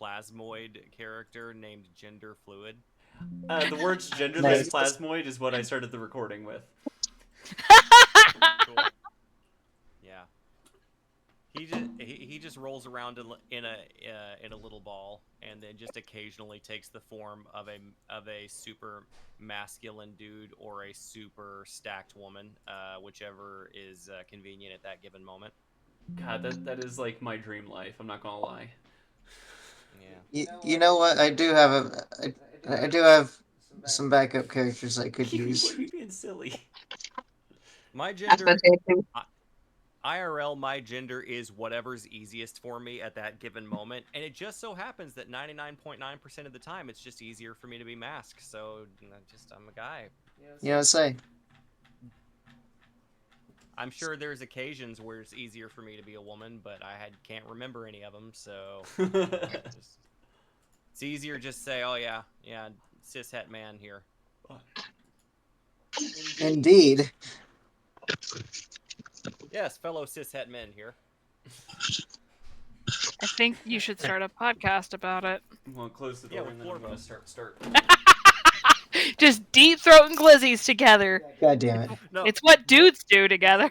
plasmoid character named Gender Fluid. The words genderless Nice. plasmoid is what I started the recording with. Cool. Yeah. He just rolls around in a little ball, and then just occasionally takes the form of a super masculine dude or a super stacked woman, whichever is convenient at that given moment. God, that is like my dream life. I'm not gonna lie. Yeah. You know what? I do have some backup characters I could use. What are you being silly? My That's gender, what they do. IRL, my gender is whatever's easiest for me at that given moment, and it just so happens that 99.9% of the time it's just easier for me to be masked. So I'm a guy. You know what I say? I'm sure there's occasions where it's easier for me to be a woman, but can't remember any of them. So it's easier just say, oh yeah, cishet man here. Indeed. Yes, fellow cishet men here. I think you should start a podcast about it. Well, close the door Yeah, and then I'm gonna start. Just deep throating glizzies together. God damn it. No, It's what dudes do together.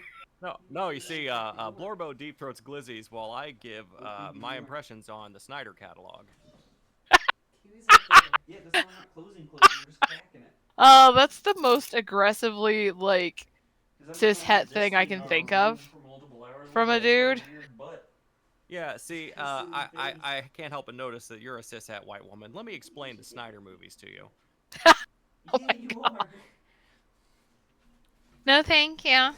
no. You see, Blorbo deep throats glizzies while I give my impressions on the Snyder catalog. Yeah, that's why I'm not closing. I'm just cracking it. Oh, that's the most aggressively like cishet thing I can think of from a dude. Yeah, see, I can't help but notice that you're a cishet white woman. Let me explain the Snyder movies to you. Oh my god. No, thank you.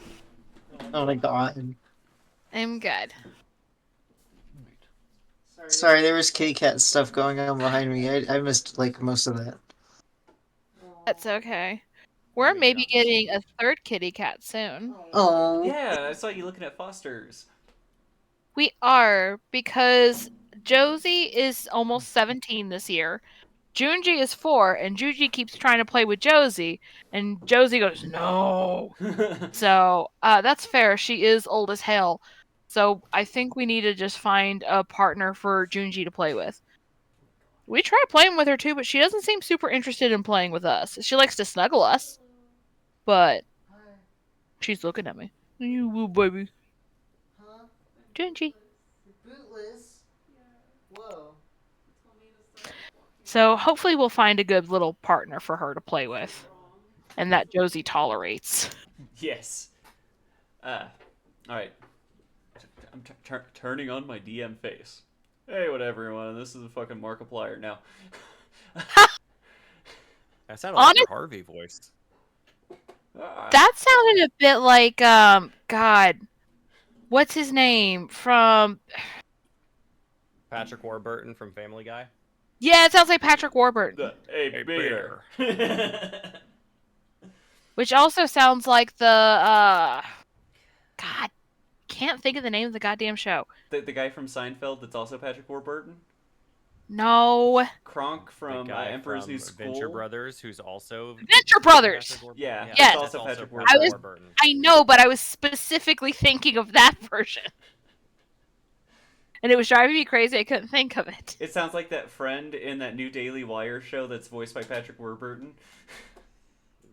Oh my god. I'm good. Sorry, there was kitty cat stuff going on behind me. I missed like most of that. That's okay. We're maybe getting a third kitty cat soon. Oh. Yeah, I saw you looking at Foster's. We are, because Josie is almost 17 this year. Junji is 4, and Junji keeps trying to play with Josie, and Josie goes, no. So, that's fair. She is old as hell. So, I think we need to just find a partner for Junji to play with. We tried playing with her too, but she doesn't seem super interested in playing with us. She likes to snuggle us, but she's looking at me. You little baby. Junji. Bootless. Whoa. So hopefully we'll find a good little partner for her to play with, and that Josie tolerates. Yes. All right. I'm turning on my DM face. Hey, what everyone? This is a fucking Markiplier now. That sounded like your Harvey voice. That sounded a bit like God, what's his name from Patrick Warburton from Family Guy. Yeah, it sounds like Patrick Warburton. Hey, bear. Which also sounds like the God, can't think of the name of the goddamn show. The guy from Seinfeld that's also Patrick Warburton? No. Kronk from Emperor's New School. Venture Brothers, who's also Venture Brothers. Yeah, yes. That's also Patrick Warburton. I know, but I was specifically thinking of that version. And it was driving me crazy. I couldn't think of it. It sounds like that friend in that new Daily Wire show that's voiced by Patrick Warburton.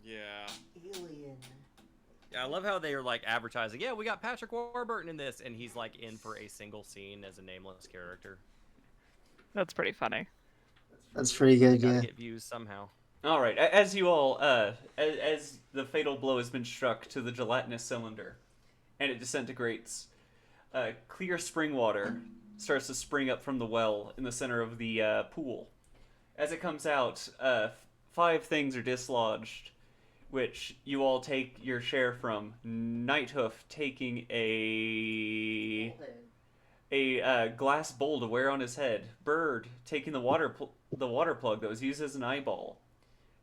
Yeah. Alien. Yeah, I love how they are like advertising. Yeah, we got Patrick Warburton in this, and he's like in for a single scene as a nameless character. That's pretty funny. That's pretty good. Gotta Yeah. get views somehow. All right, as you all, as the fatal blow has been struck to the gelatinous cylinder, and it disintegrates, clear spring water starts to spring up from the well in the center of the pool. As it comes out, 5 things are dislodged, which you all take your share from. Nighthoof taking a glass bowl to wear on his head. Bird taking the water plug that was used as an eyeball.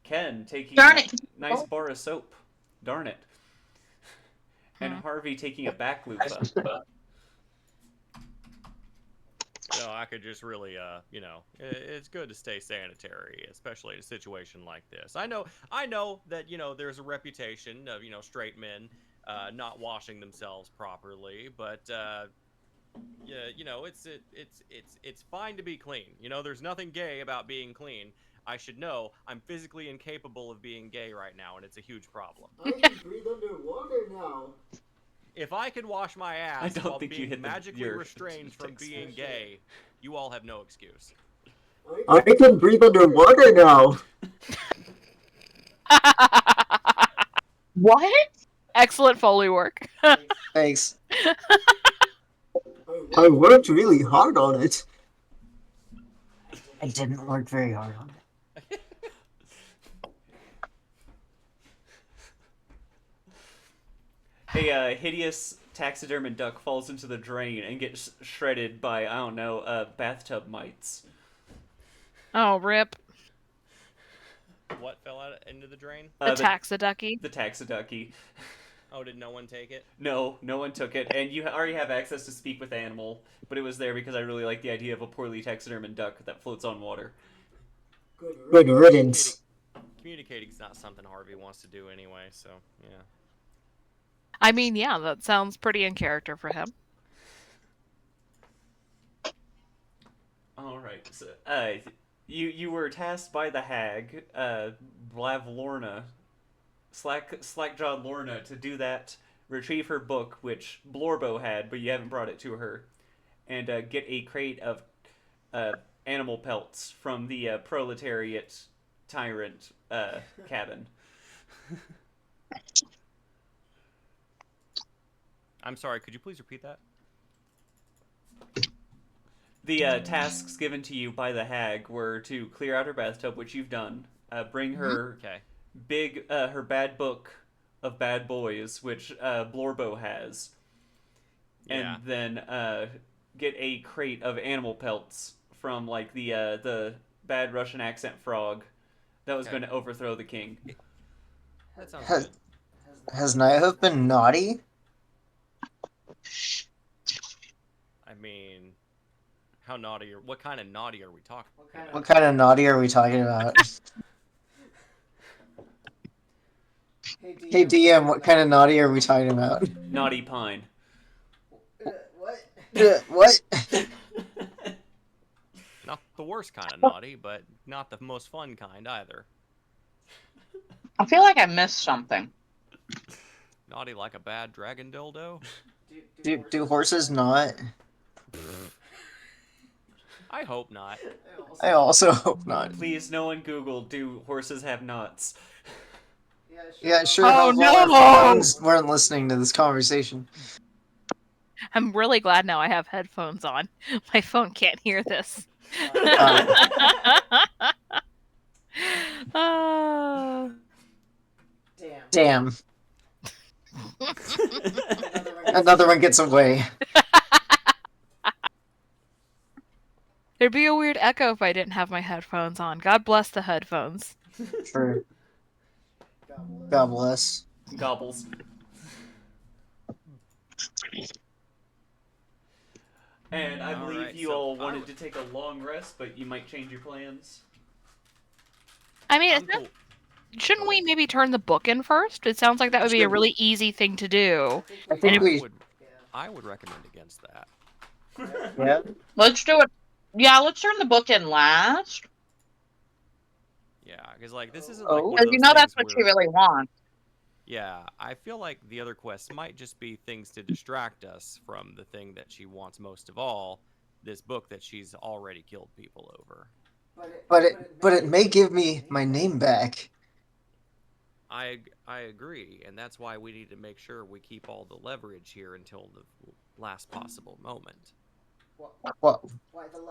Ken taking a nice bar of soap. Darn it. And Harvey taking a back loofah. So I could just really, it's good to stay sanitary, especially in a situation like this. I know that, there's a reputation of, straight men not washing themselves properly, but, Yeah, it's fine to be clean. There's nothing gay about being clean. I should know I'm physically incapable of being gay right now, and it's a huge problem. I can breathe underwater now. If I can wash my I ass don't while think you being hit magically your restrained from text being message. gay, you all have no excuse. I can breathe underwater now. What? Excellent Foley work. Thanks. I worked really hard on it. I didn't work very hard on it. A hideous taxidermy duck falls into the drain and gets shredded by, I don't know, bathtub mites. Oh, rip. What fell out into the drain? The taxiducky. The taxiducky. Oh, did no one take it? No, no one took it, and you already have access to speak with animal, but it was there because I really like the idea of a poorly taxidermied duck that floats on water. Good riddance. Communicating's not something Harvey wants to do anyway, so yeah. I mean, yeah, that sounds pretty in character for him. All right, so you were tasked by the hag, Blavlorna, Slackjawed Lorna, to do that. Retrieve her book, which Blorbo had, but you haven't brought it to her, and get a crate of animal pelts from the proletariat tyrant cabin. I'm sorry, could you please repeat that? The tasks given to you by the hag were to clear out her bathtub, which you've done. Bring her Okay. her bad book of bad boys, which Blorbo has, Yeah. and then get a crate of animal pelts from like the bad Russian accent frog that was Okay. going to overthrow the king. That sounds Has, good. has Nighthoof been naughty? I mean, how naughty what kind of naughty are we talking about? What kind of naughty are we talking about? Hey DM, what kind of naughty are we talking about? Naughty Pine. What? Not the worst kind of naughty, but not the most fun kind either. I feel like I missed something. Naughty like a bad dragon dildo? Do horses not? I hope not. I also hope not. Please, no one Google, do horses have knots? Yeah, sure. Oh, All our no! friends weren't listening to this conversation. I'm really glad now I have headphones on. My phone can't hear this. Damn. Another one gets away. There'd be a weird echo if I didn't have my headphones on. God bless the headphones. True. God bless. Gobbles. And I believe Alright, you so all wanted to take a long rest, but you might change your plans. I mean, I'm cool. shouldn't we maybe turn the book in first? It sounds like that would be a really easy thing to do. I think I would recommend against that. Yeah. Let's do it. Yeah, let's turn the book in last. Yeah, because like this isn't Oh. like one of Because those you know that's things what where- you really want. Yeah, I feel like the other quests might just be things to distract us from the thing that she wants most of all, this book that she's already killed people over. But it may give me my name back. I agree, and that's why we need to make sure we keep all the leverage here until the last possible moment. What?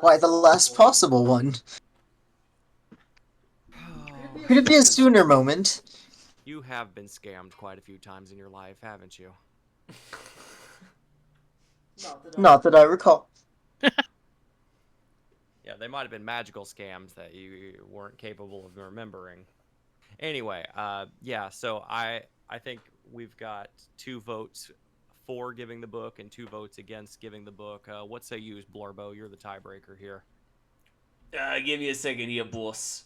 Why the last possible one? Could it be a sooner moment? You have been scammed quite a few times in your life, haven't you? Not that I recall. Yeah, they might have been magical scams that you weren't capable of remembering. Anyway, yeah, so I think we've got 2 votes for giving the book and 2 votes against giving the book. What say you, Blorbo? You're the tiebreaker here. Give me a second here, boss.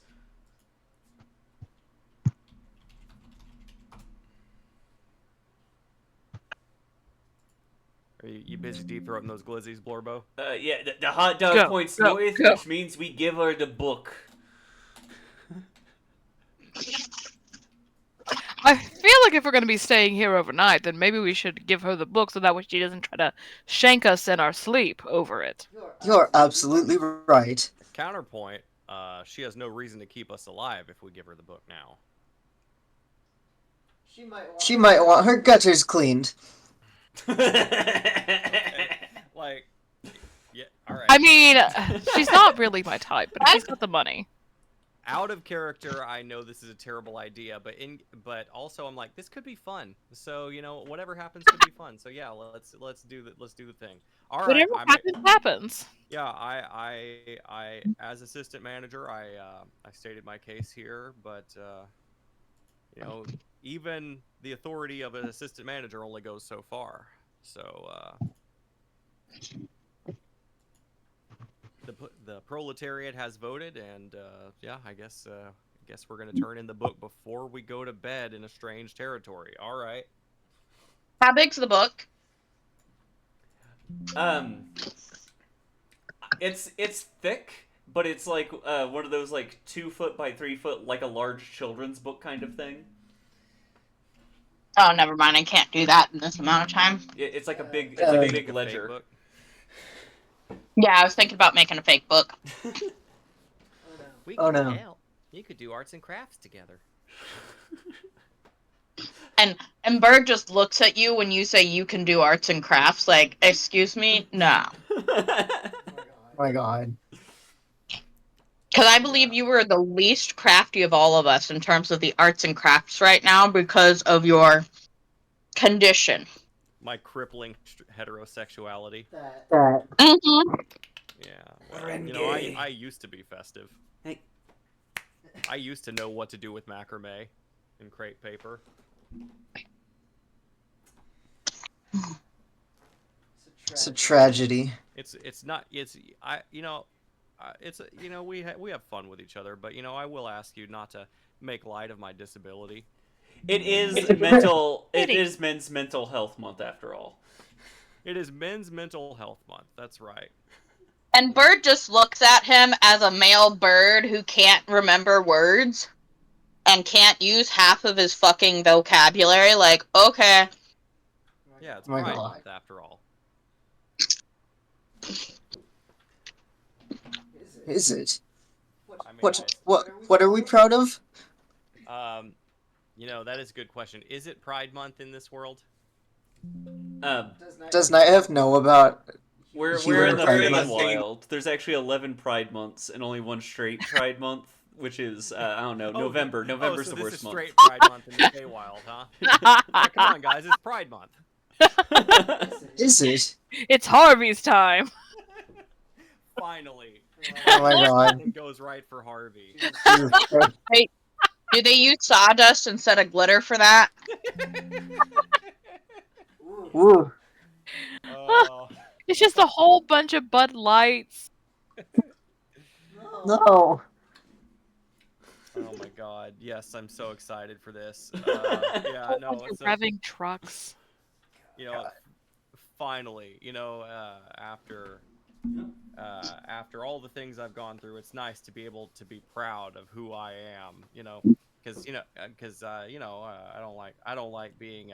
Are you busy deep throating those glizzies, Blorbo? Yeah, the hot dog Go, points go, north, go. which means we give her the book. I feel like if we're going to be staying here overnight, then maybe we should give her the book so that way she doesn't try to shank us in our sleep over it. You're absolutely right. Counterpoint, she has no reason to keep us alive if we give her the book now. She might want her gutters cleaned. Like, yeah, all right. I mean, she's not really my type, but if she's got the money. Out of character, I know this is a terrible idea, but also I'm like, this could be fun. So whatever happens could be fun. So yeah, let's do the thing. All right. Whatever happens, happens. Yeah, I as assistant manager, I stated my case here, but even the authority of an assistant manager only goes so far. So the proletariat has voted, and yeah, I guess we're gonna turn in the book before we go to bed in a strange territory. All right. How big's the book? It's thick, but it's like one of those like 2 foot by 3 foot, like a large children's book kind of thing. Oh, never mind. I can't do that in this amount of time. It's like a big, it's like like a a big Fake ledger. book. Yeah, I was thinking about making a fake book. We Oh, could no. help. You could do arts and crafts together. And Bird just looks at you when you say you can do arts and crafts, like, excuse me? No. Oh my god. Because I believe you were the least crafty of all of us in terms of the arts and crafts right now because of your condition. My crippling heterosexuality. That. Mm-hmm. Yeah. Well, Renegade. I used to be festive. Hey. I used to know what to do with macrame and crepe paper. It's a tragedy. It's not it's I it's we have fun with each other, but I will ask you not to make light of my disability. It is mental. It is Men's Mental Health Month after all. It is Men's Mental Health Month. That's right. And Bird just looks at him as a male bird who can't remember words and can't use half of his fucking vocabulary. Like, okay. Yeah, it's Oh my Pride God. Month after all. Is it? I mean, What are we proud of? that is a good question. Is it Pride Month in this world? Does Night have know about? We're Human in the Pride Feywild. Month. There's actually 11 Pride months and only one straight Pride month, which is I don't know, November. November's so the worst this is month. straight Pride Month in the Feywild, huh? Yeah, come on, guys, it's Pride Month. Is it? It's Harvey's time. Finally. Oh my god. It goes right for Harvey. Do they use sawdust instead of glitter for that? Woo. Oh, It's just a whole bunch of Bud Lights. No. oh my God! Yes, I'm so excited for this. Yeah, Whole no, bunch of it's revving trucks. finally, after all the things I've gone through, it's nice to be able to be proud of who I am. Because I don't like being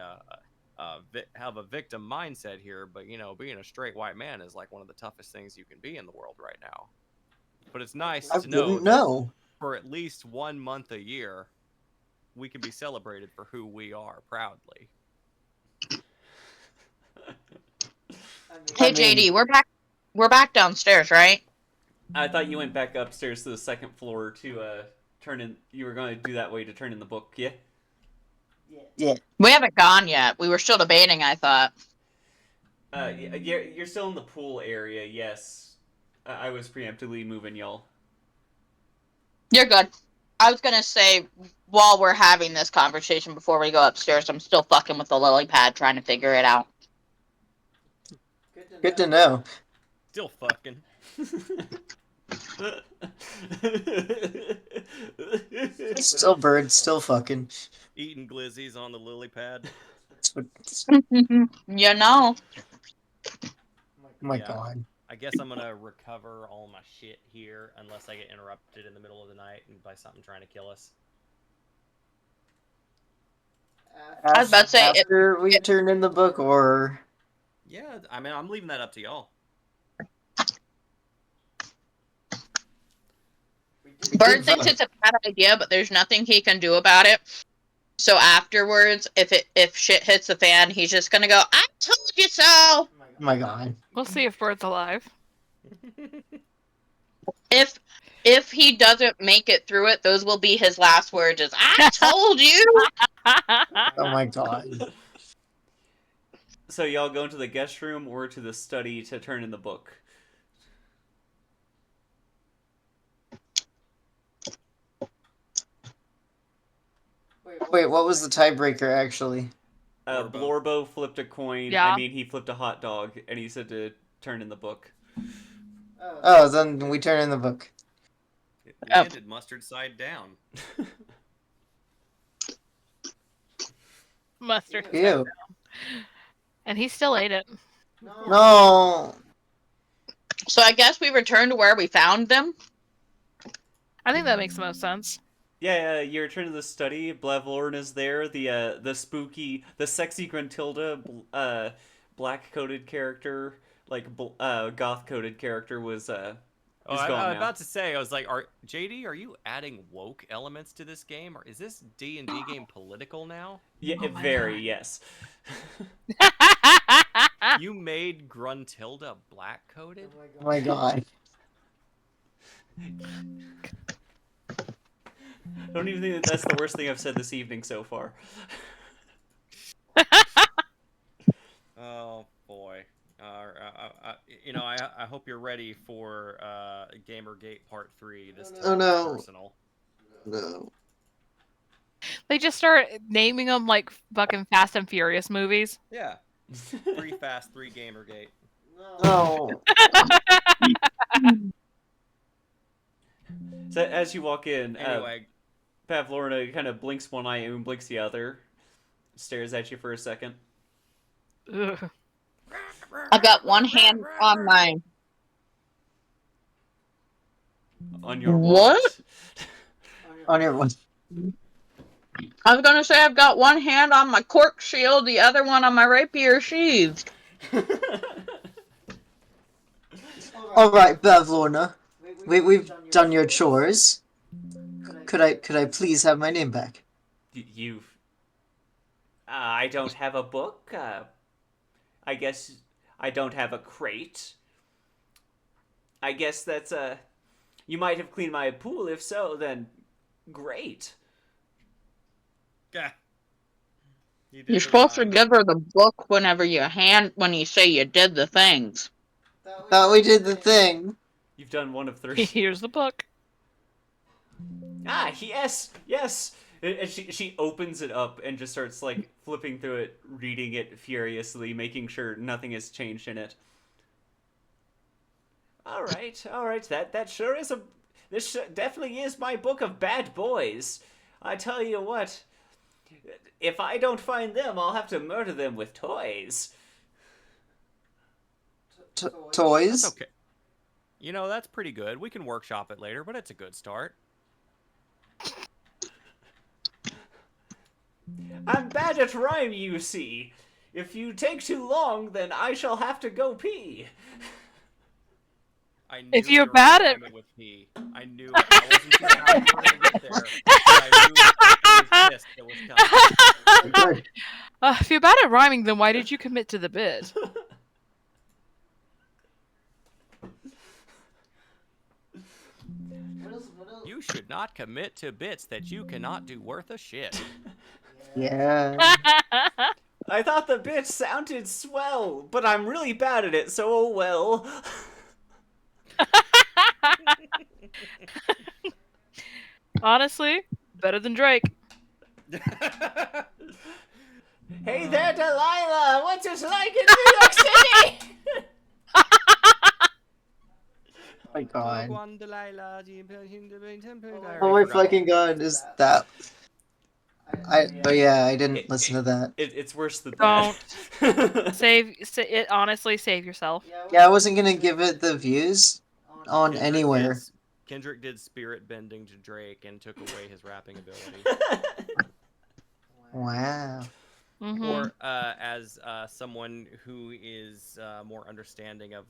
have a victim mindset here, but being a straight white man is like one of the toughest things you can be in the world right now. But it's nice I to know wouldn't that know. for at least 1 month a year, we can be celebrated for who we are proudly. Hey, JD, we're back downstairs, right? I thought you went back upstairs to the second floor to turn in. You were going to do that way to turn in the book, yeah? Yeah. We haven't gone yet. We were still debating, I thought. You're still in the pool area, yes. I was preemptively moving y'all. You're good. I was gonna say, while we're having this conversation before we go upstairs, I'm still fucking with the lily pad trying to figure it out. Good to know. Still fucking. Still bird, still fucking. Eating glizzies on the lily pad. That's what- You know. my Yeah. god. I guess I'm gonna recover all my shit here, unless I get interrupted in the middle of the night and by something trying to kill us. I was about to say, After we turn in the book, or Yeah, I mean, I'm leaving that up to y'all. Bird thinks it's a bad idea, but there's nothing he can do about it. So afterwards, if shit hits the fan, he's just gonna go, "I told you so." Oh my god. We'll see if Bird's alive. If he doesn't make it through it, those will be his last words. Is "I told you." Oh my god. So y'all go into the guest room or to the study to turn in the book? Wait, what was the tiebreaker actually? Blorbo flipped a coin. Yeah. I mean, he flipped a hot dog, and he said to turn in the book. Oh, then we turn in the book. It landed mustard side down. Mustard. Ew. And he still ate it. No. So I guess we return to where we found them. I think that makes the most sense. Yeah, you return to the study. Blavlorn is there. The spooky, the sexy Gruntilda, black-coated character, like goth-coated character was Oh, is I gone was now. about to say, I was like, JD, are you adding woke elements to this game, or is this D&D game political now? Yeah, Oh my very God. yes. You made Gruntilda black-coated? Oh my god. I don't even think that that's the worst thing I've said this evening so far. Oh boy. I hope you're ready for Gamergate Part 3. This time Oh, no. personal. No. They just start naming them like fucking Fast and Furious movies. Yeah. 3 Fast, 3 Gamergate. No. So as you walk in, Anyway, Pavlorna kind of blinks one eye and blinks the other, stares at you for a second. Ugh. I've got one hand on my. On your What? On your one. I was gonna say I've got one hand on my cork shield, the other one on my rapier sheathed. Alright, Bavlorna. We've done your chores. Could I please have my name back? You've... I don't have a book. I guess I don't have a crate. I guess that's you might have cleaned my pool. If so, then great. yeah. You did You're the supposed to rhyme. give her the book when you say you did the things. Thought we did the thing. You've done one of three. Here's the book. Ah, yes, yes. And she opens it up and just starts like flipping through it, reading it furiously, making sure nothing has changed in it. All right. That sure is this definitely is my book of bad boys. I tell you what, if I don't find them, I'll have to murder them with toys. Toys? That's okay. That's pretty good. We can workshop it later, but it's a good start. I'm bad at rhyme, you see. If you take too long, then I shall have to go pee. I knew If you you're were bad gonna at- rhyme it with P. I knew it. I wasn't sure how you were gonna get there. But I knew it was pissed it was coming. Good. If you're bad at rhyming, then why did you commit to the bit? You should not commit to bits that you cannot do worth a shit. Yeah. I thought the bitch sounded swell, but I'm really bad at it, so oh well. Honestly, better than Drake. Hey there, Delilah! What's it like in New York City? Oh my god. Oh Oh my fucking god, is that... Oh yeah, I didn't listen to that. It's worse than Don't. that. Honestly, save yourself. Yeah, I wasn't gonna give it the views on Kendrick anywhere. Did, Kendrick did spirit bending to Drake and took away his rapping ability. Wow. Mm-hmm. Or as someone who is more understanding of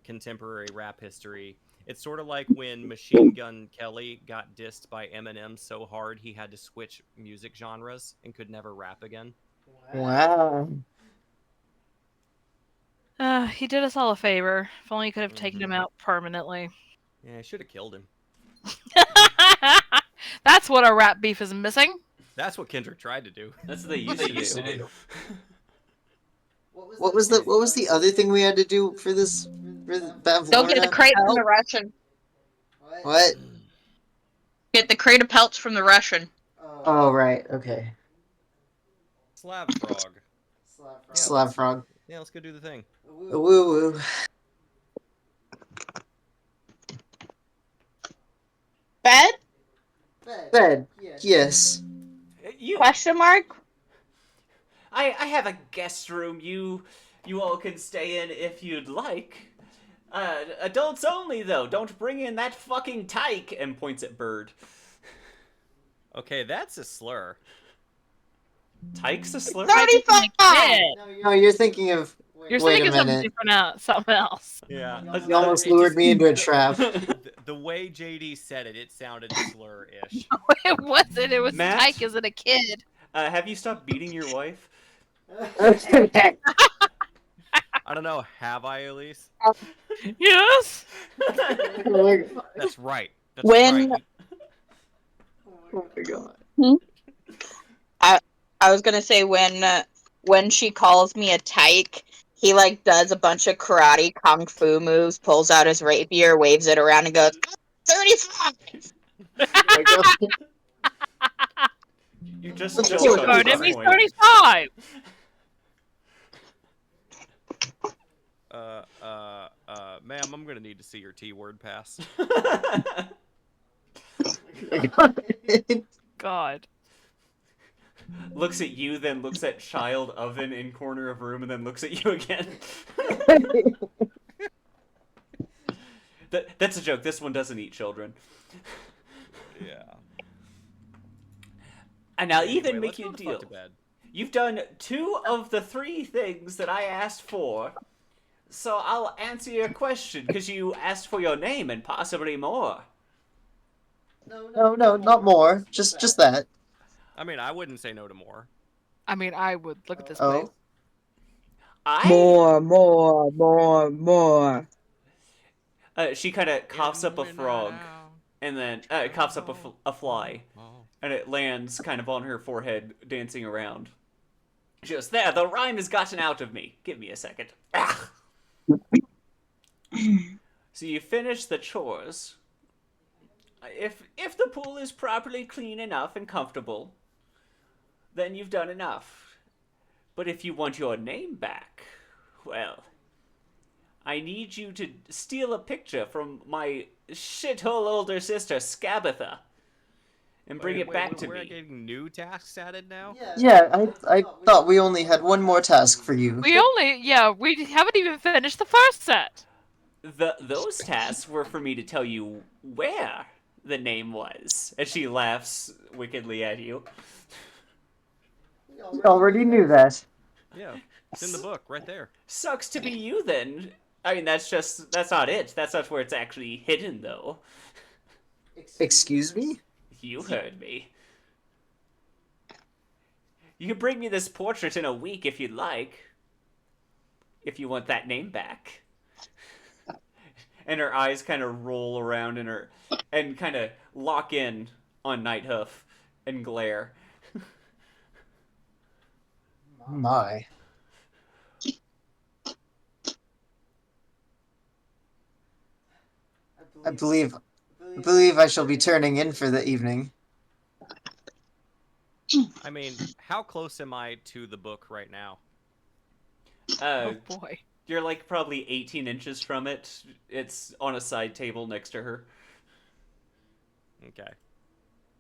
contemporary rap history, it's sort of like when Machine Gun Kelly got dissed by Eminem so hard he had to switch music genres and could never rap again. Wow. He did us all a favor. If only he could have taken him out permanently. Yeah, I should have killed him. That's what our rap beef is missing. That's what Kendrick tried to do. That's what they used to do. What was the other thing we had to do for this? Go get the crate from the Russian. What? Get the crate of pelts from the Russian. Oh right. Okay. Slav frog. Slav frog. Yeah, let's go do the thing. Woo woo. Bed? Bed. Yes. You, Question mark? I have a guest room. You all can stay in if you'd like. Adults only, though. Don't bring in that fucking tyke. And points at Bird. Okay, that's a slur. Tyke's a slur? 35! No, you're thinking of. You're Wait thinking a something minute. different out, something else. Yeah. You almost lured me into a trap. The way JD said it, it sounded slur-ish. It wasn't. It was Matt? Tyke as a kid. Have you stopped beating your wife? I don't know. Have I, Elise? Yes. That's right. That's When- right. Oh my god. I was gonna say when she calls me a tyke, he like does a bunch of karate kung fu moves, pulls out his rapier, waves it around, and goes 35. Oh my god. You just Let's joked do it. on Good. this It means point. 35. Ma'am, I'm gonna need to see your T-word pass. God. Looks at you, then looks at child oven in corner of room, and then looks at you again. That's a joke. This one doesn't eat children. Yeah. And now even Anyway, make let's you a go the fuck deal. to bed. You've done 2 of the 3 things that I asked for. So I'll answer your question, because you asked for your name and possibly more. No, not more. Just that. I mean, I wouldn't say no to more. I mean, I would look at this Oh. place. I... More. She kind of coughs up a In, frog, out. and then coughs up a fly, and it lands kind of on her forehead, dancing around. She goes, there, the rhyme has gotten out of me. Give me a second. Ah. So you finish the chores. If the pool is properly clean enough and comfortable, then you've done enough. But if you want your name back, well, I need you to steal a picture from my shithole older sister, Scabitha, and bring it back to we're me. getting new tasks added now? Yeah, I thought we only had one more task for you. We haven't even finished the first set. Those tasks were for me to tell you where the name was. And she laughs wickedly at you. We already knew that. Yeah. It's in the book, right there. Sucks to be you then. I mean, that's not it. That's not where it's actually hidden, though. Excuse me? You heard me. You can bring me this portrait in a week if you'd like. If you want that name back. And her eyes kind of roll around and kind of lock in on Nighthoof and glare. My. I believe I shall be turning in for the evening. I mean, how close am I to the book right now? Oh boy. You're like probably 18 inches from it. It's on a side table next to her. Okay.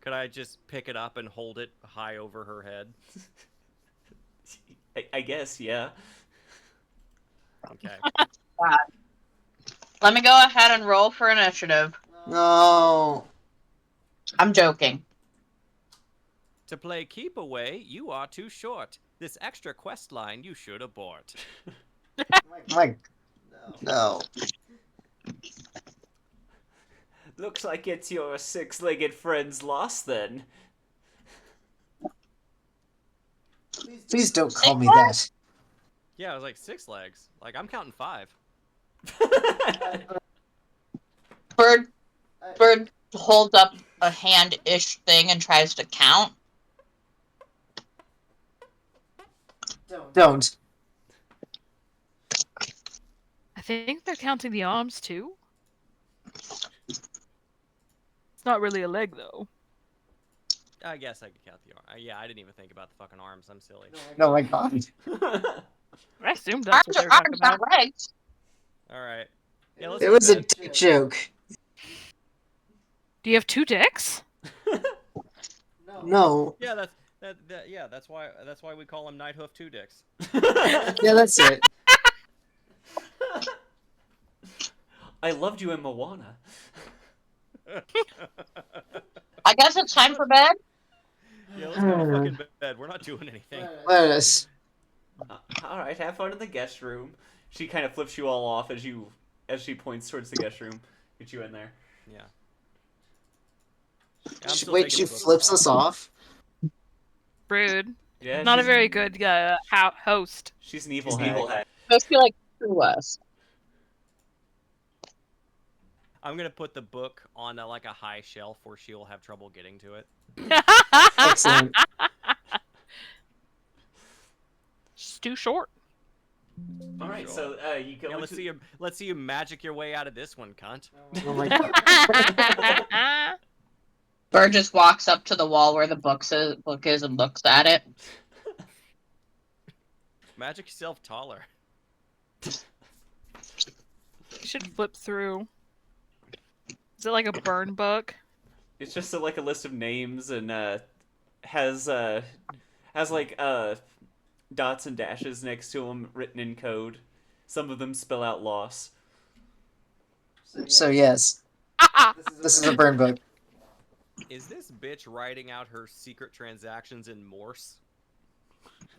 Could I just pick it up and hold it high over her head? I guess, yeah. Okay. Let me go ahead and roll for initiative. No. I'm joking. To play keep away, you are too short. This extra quest line you should abort. My. No. Looks like it's your six-legged friend's loss then. Please don't call me that. Yeah, I was like 6 legs. Like I'm counting 5. Bird holds up a hand-ish thing and tries to count. Don't. I think they're counting the arms too. It's not really a leg though. I guess I could count the arm. Yeah, I didn't even think about the fucking arms. I'm silly. No, my God. I assumed that's what Arms they are were talking arms, not about. legs. All right. Yeah, let's It do was a that. dick joke. Do you have 2 dicks? No. Yeah, that's why we call him Nighthoof Two Dicks. Yeah, that's it. I loved you in Moana. I guess it's time for bed. Yeah, let's go to fucking bed. We're not doing anything. Let us. Alright, have fun in the guest room. She kind of flips you all off as she points towards the guest room. Get you in there. Yeah. I'm still Wait, taking she the book flips us off? Rude. Yeah, Not a she's- very good host. She's an evil hag. I feel like to us. I'm gonna put the book on like a high shelf where she'll have trouble getting to it. Excellent. She's too short. All right, Sure. so you go. Yeah, let's into... see you magic your way out of this one, cunt. Oh my God. Bird just walks up to the wall where the book is and looks at it. Magic yourself taller. You should flip through. Is it like a burn book? It's just like a list of names and has like dots and dashes next to them written in code. Some of them spell out loss. So, yes, this is a burn book. Is this bitch writing out her secret transactions in Morse?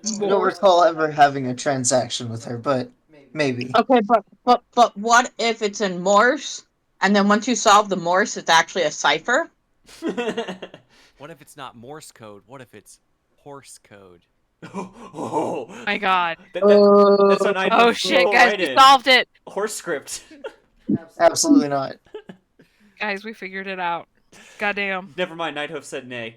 I don't recall ever having a transaction with her, but maybe. Okay, but what if it's in Morse, and then once you solve the Morse, it's actually a cipher? What if it's not Morse code? What if it's horse code? Oh, My God. that's what I Oh shit, guys, right we in. solved it. Horse script. Absolutely not. Guys, we figured it out. Goddamn. Never mind, Nighthoof said nay.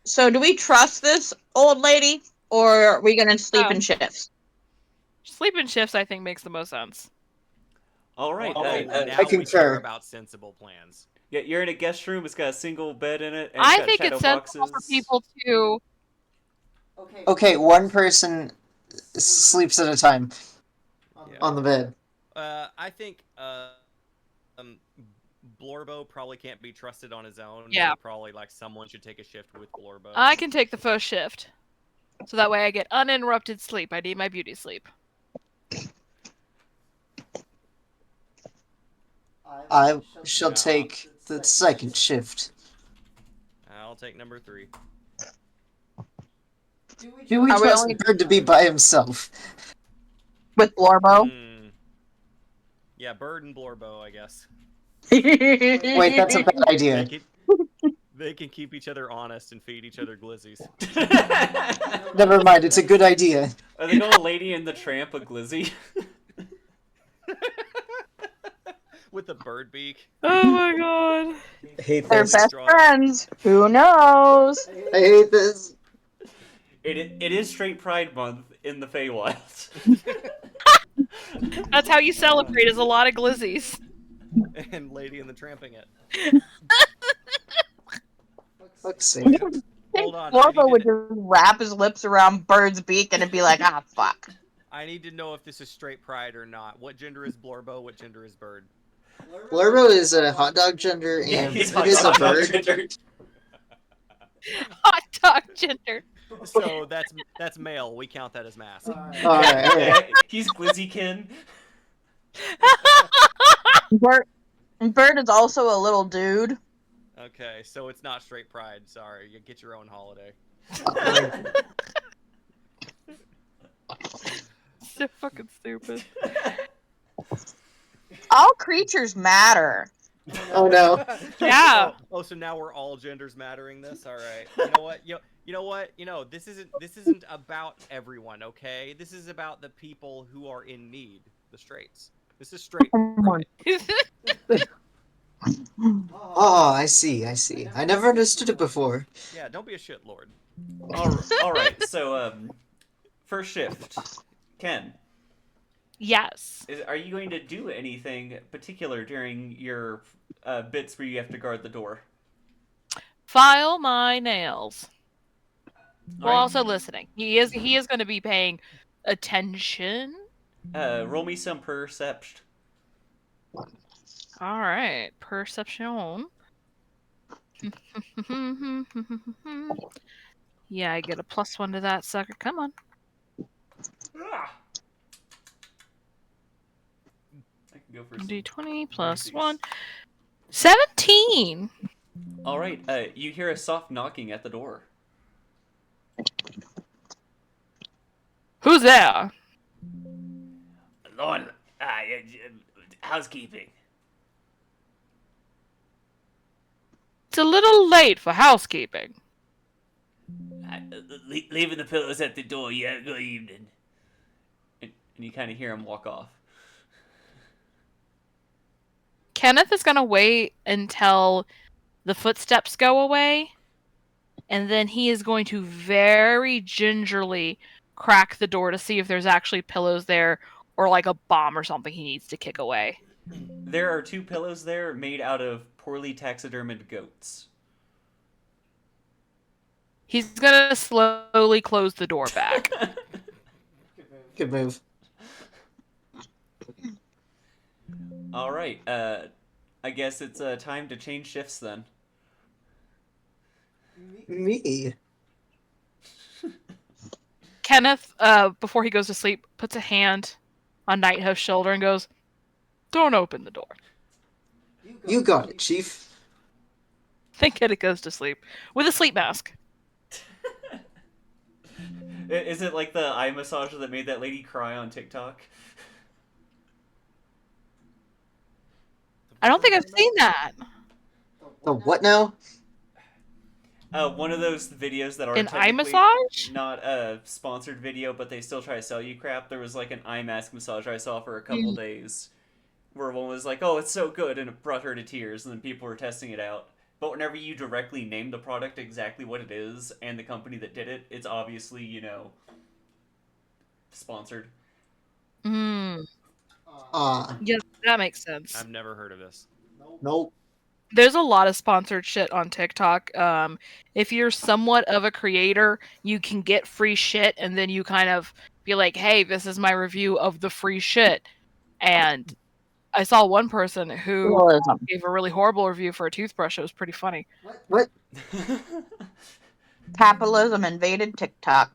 So do we trust this old lady, or are we gonna sleep in shifts? Sleeping shifts, I think, makes the most sense. All right, Well, okay, I now we concur. care about sensible plans. yeah, you're in a guest room. It's got a single bed in it. And I got think shadow it's sensible for boxes. people to. Okay, one person sleeps at a time Yeah. on the bed. I think Blorbo probably can't be trusted on his own. Yeah. So probably like someone should take a shift with Blorbo. I can take the first shift. So that way I get uninterrupted sleep. I need my beauty sleep. I shall take the second shift. I'll take number 3. Do we Are we trust only- Bird to be by himself? With Blorbo? Yeah, Bird and Blorbo, I guess. Wait, that's a bad idea. They can keep each other honest and feed each other glizzies. Never mind, it's a good idea. Are they call Lady and the Tramp a glizzy? With the bird beak. Oh my god. I hate They're this. best friends. Who knows? I hate this. It is Straight Pride Month in the Feywild. That's how you celebrate, is a lot of glizzies. And Lady and the Tramping It. Fuck's sake. Hold on, Blorbo would just wrap his lips around Bird's beak and it'd be like, ah, fuck. I need to know if this is straight pride or not. What gender is Blorbo? What gender is Bird? Blurbo is a hot dog gender, Yeah, and he's it is a hot dog bird. gender. Hot dog gender. So that's male. We count that as mask. Alright, alright. Yeah, he's Glizzykin. Bird is also a little dude. Okay, so it's not straight pride. Sorry, you get your own holiday. So fucking stupid. All creatures matter. Oh no. Yeah. Oh, so now we're all genders mattering this. All right. You know what? You know what? This isn't about everyone. Okay. This is about the people who are in need. The straights. This is straight. Pride. Oh, I see, I see. I never understood it before. Yeah. Don't be a shit lord. All right. So, first shift, Ken. Yes. Are you going to do anything particular during your bits where you have to guard the door? File my nails. All Well, right. also listening. He is going to be paying attention. Roll me some perception. All right. Perception. Yeah, I get a +1 to that sucker. Come on. Ah! I can go for some D20 + mercies. 1. 17. All right. You hear a soft knocking at the door. Who's there? Lord, housekeeping. It's a little late for housekeeping. Leaving the pillows at the door. Yeah, good evening. And you kind of hear him walk off. Kenneth is going to wait until the footsteps go away, and then he is going to very gingerly crack the door to see if there's actually pillows there or like a bomb or something he needs to kick away. There are 2 pillows there made out of poorly taxidermied goats. He's going to slowly close the door back. Good move. All right. I guess it's time to change shifts then. Me. Kenneth, before he goes to sleep, puts a hand on Nighthost's shoulder and goes, "Don't open the door." You got it, Chief. Then Kenneth goes to sleep with a sleep mask. Is it like the eye massager that made that lady cry on TikTok? I don't think I've seen that. The what now? One of those videos that are An eye technically massage? not a sponsored video, but they still try to sell you crap. There was like an eye mask massager I saw for a couple days, where one was like, "Oh, it's so good," and it brought her to tears, and then people were testing it out. But whenever you directly name the product exactly what it is and the company that did it, it's obviously, sponsored. Mm. Ah, Yes, that makes sense. I've never heard of this. nope. There's a lot of sponsored shit on TikTok. If you're somewhat of a creator, you can get free shit, and then you kind of be like, "Hey, this is my review of the free shit." And I saw one person who gave a really horrible review for a toothbrush. It was pretty funny. What? Capitalism invaded TikTok.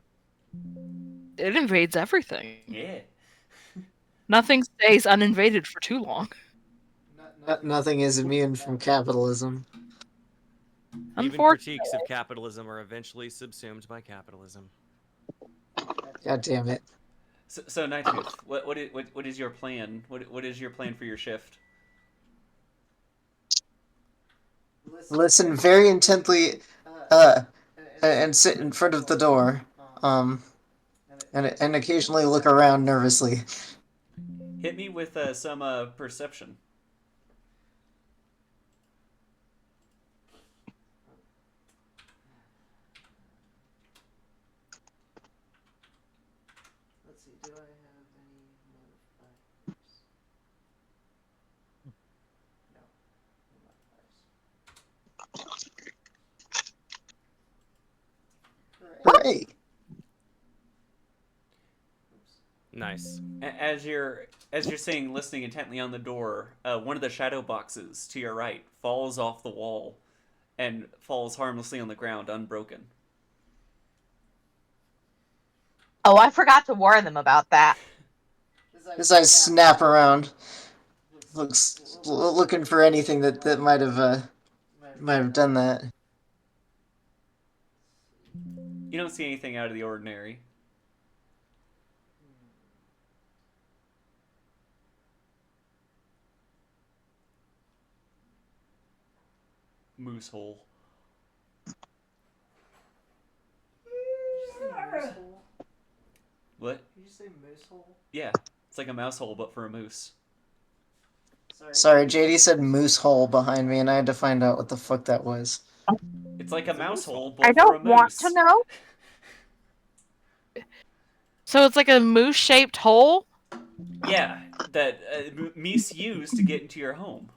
It invades everything. Yeah. Nothing stays uninvaded for too long. Nothing is immune from capitalism. Even Unfortunately. critiques of capitalism are eventually subsumed by capitalism. God damn it. So Nightooth, what is your plan? What is your plan for your shift? Listen very intently, and sit in front of the door, and occasionally look around nervously. Hit me with some perception. Let's see, do I have any modifiers? No, no modifiers. Hooray! Nice. As you're saying, listening intently on the door, one of the shadow boxes to your right falls off the wall and falls harmlessly on the ground, unbroken. Oh, I forgot to warn them about that. As I snap around, looking for anything that might have done that. You don't see anything out of the ordinary. Moose hole. What? Did you say moose hole? Yeah, it's like a mouse hole, but for a moose. Sorry, JD said moose hole behind me, and I had to find out what the fuck that was. It's like a mouse hole, I but for a don't want moose. to know. So it's like a moose-shaped hole? Yeah, that meese use to get into your home.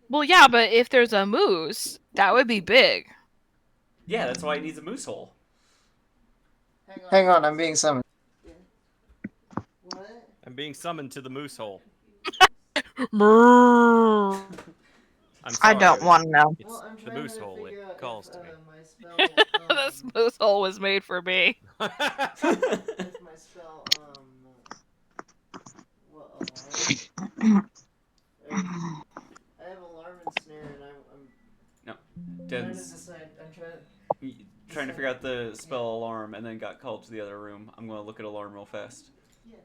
Well, yeah, but if there's a moose, that would be big. Yeah, that's why it needs a moose hole. Hang on, I'm being summoned. What? I'm being summoned to the moose hole. Brrrr. I'm I sorry. don't want to know. It's the moose hole. It calls to me. This moose hole was made for me. If my spell, alarm. I have alarm and snare, and I'm trying to Den's decide. trying to figure out the spell alarm and then got called to the other room. I'm going to look at alarm real fast. Yeah.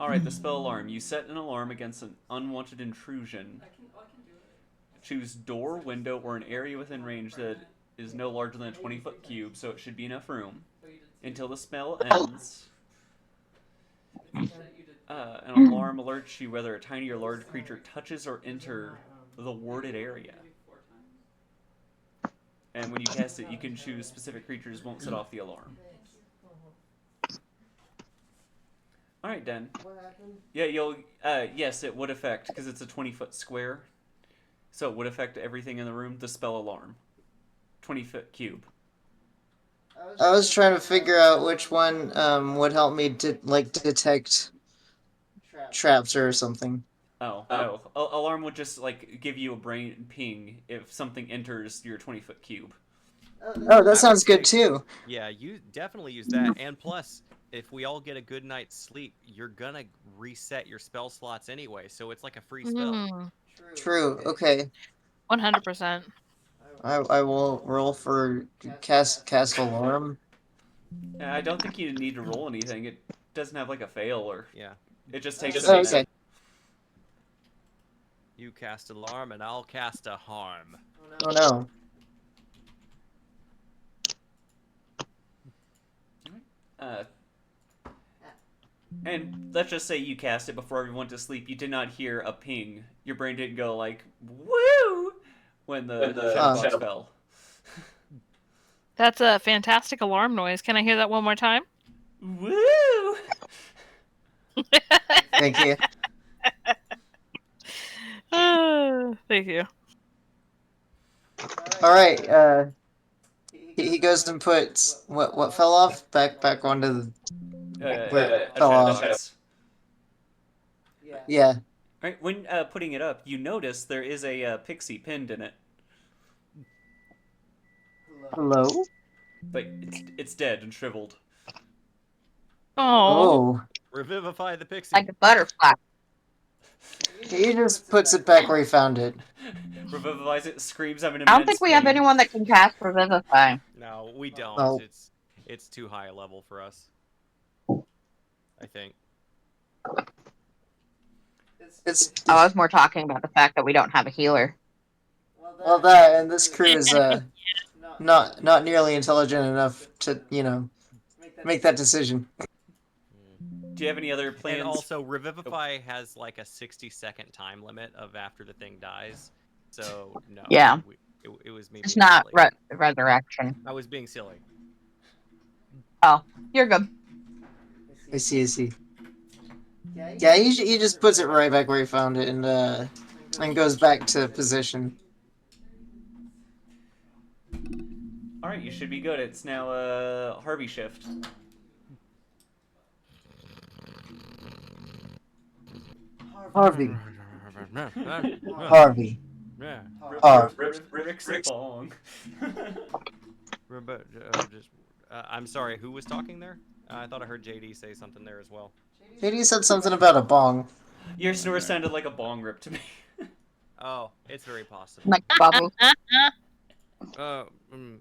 Alright, the spell alarm. You set an alarm against an unwanted intrusion. Choose door, window, or an area within range that is no larger than a 20-foot cube, so it should be enough room. Until the spell ends, an alarm alerts you whether a tiny or large creature touches or enters the warded area. And when you cast it, you can choose specific creatures won't set off the alarm. Alright, Den. What happened? Yeah, yes, it would affect, because it's a 20-foot square. So it would affect everything in the room, the spell alarm. 20-foot cube. I was trying to figure out which one would help me detect traps or something. Oh, no. Alarm would just, give you a brain ping if something enters your 20-foot cube. Oh, that sounds good too. Yeah, you definitely use that. And plus, if we all get a good night's sleep, you're gonna reset your spell slots anyway, so it's like a free spell. Mm, True. Okay. 100%. I will roll for cast alarm. Yeah, I don't think you need to roll anything. It doesn't have a fail or... Yeah. It just takes Oh, a okay. You cast alarm, and I'll cast a harm. Oh no. And let's just say you cast it before everyone went to sleep. You did not hear a ping. Your brain didn't go woo! When the shadow box fell. That's a fantastic alarm noise. Can I hear that one more time? Woo! Thank you. Thank you. All right. He goes and puts what fell off back onto the where it fell off. Box. Yeah. Right, when putting it up, you notice there is a pixie pinned in it. Hello. But it's dead and shriveled. Oh. Revivify the pixie. Like a butterfly. He just puts it back where he found it. Revivifies it, screams, I'm an I don't think we have pain. anyone that can cast Revivify. No, we don't. Oh. It's too high a level for us. I think. I was more talking about the fact that we don't have a healer. Well, that and this crew is not nearly intelligent enough to make that decision. Do you have any other plans? And also, Revivify has a 60-second time limit of after the thing dies. So, no. Yeah. It was me It's being not silly. resurrection. I was being silly. Oh, you're good. I see. Yeah, he just puts it right back where he found it and goes back to position. All right, you should be good. It's now Harvey shift. Harvey. Harvey. Yeah. Harv. Rick's the bong. I'm sorry. Who was talking there? I thought I heard JD say something there as well. JD said something about a bong. Your snore sounded like a bong rip to me. Oh, it's very possible. Like bubble. Uh, mm,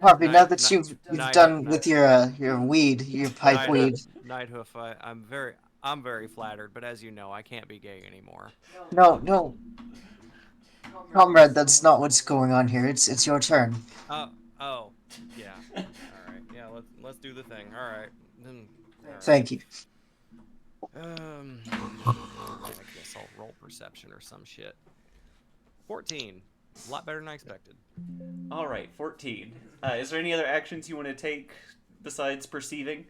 Harvey, now Night- that night- you've night- done night- with your weed, your pipe weed. Nighthoof, I'm very flattered, but as you know, I can't be gay anymore. No. Comrade, that's not what's going on here. It's your turn. Oh, yeah. All right, yeah. Let's do the thing. All right. Then. All right. Thank you. I guess I'll roll perception or some shit. 14. A lot better than I expected. All right, 14. Is there any other actions you want to take besides perceiving?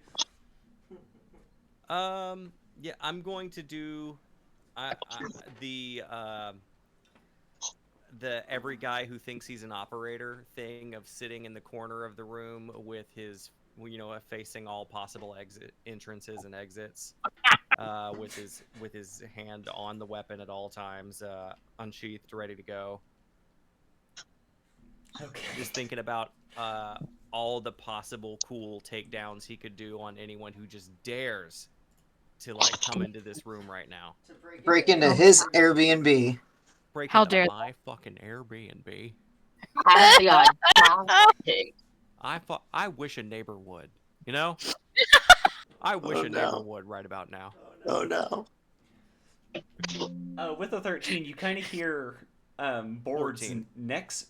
Yeah, I'm going to do the every guy who thinks he's an operator thing of sitting in the corner of the room with his, facing all possible entrances and exits, with his hand on the weapon at all times, unsheathed, ready to go. Okay. Just thinking about all the possible cool takedowns he could do on anyone who just dares to come into this room right now. Break into his Airbnb. Break How into dare my fucking Airbnb. Have the audacity. I wish a neighbor would. You know? I wish a neighbor would right about now. Oh no. With a 13, you kind of hear boards 14. next.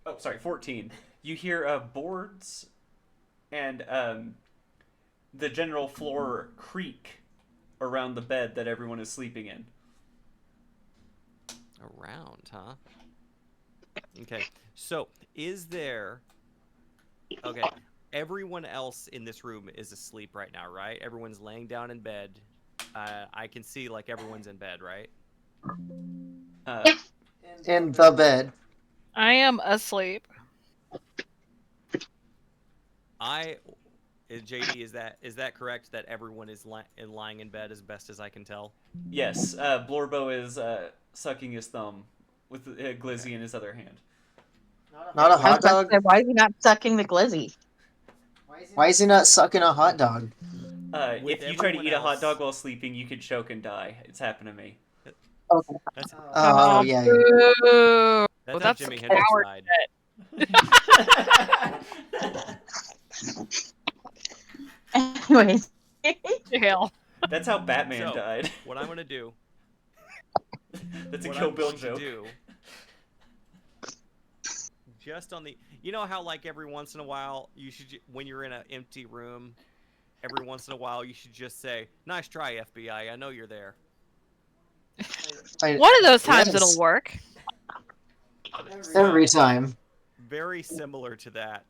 Oh, sorry, 14. You hear boards and the general floor creak around the bed that everyone is sleeping in. Around, huh? Okay. So, is there... Okay. Everyone else in this room is asleep right now, right? Everyone's laying down in bed. I can see, everyone's in bed, right? In the bed. I am asleep. JD, is that correct? That everyone is lying in bed as best as I can tell? Yes, Blorbo is sucking his thumb with Glizzy in his other hand. Not a I was hot about to dog? say, why is he not sucking the glizzy? Why is he not sucking a hot dog? If you try to everyone eat a hot else- dog while sleeping, you could choke and die. It's happened to me. Okay. That's Oh yeah. Boo. that's, That's Jimi a Hendrix coward died. Anyways. Jail. That's how Batman So, died. What I'm gonna do? That's a what Kill I'm Bill going joke. to do, just on the, how every once in a while you should, when you're in an empty room, every once in a while you should just say, "Nice try, FBI. I know you're there." One of those times Yes. it'll work. Every time. Very similar to that.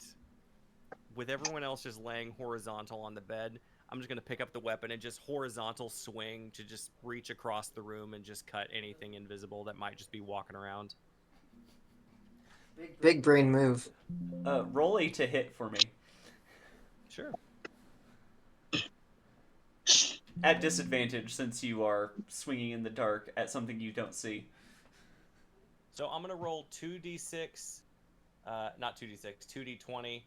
With everyone else just laying horizontal on the bed, I'm just gonna pick up the weapon and just horizontal swing to just reach across the room and just cut anything invisible that might just be walking around. Big brain move. Roll a to hit for me. Sure. At disadvantage, since you are swinging in the dark at something you don't see. So I'm gonna roll 2d6, not 2d6, 2d20,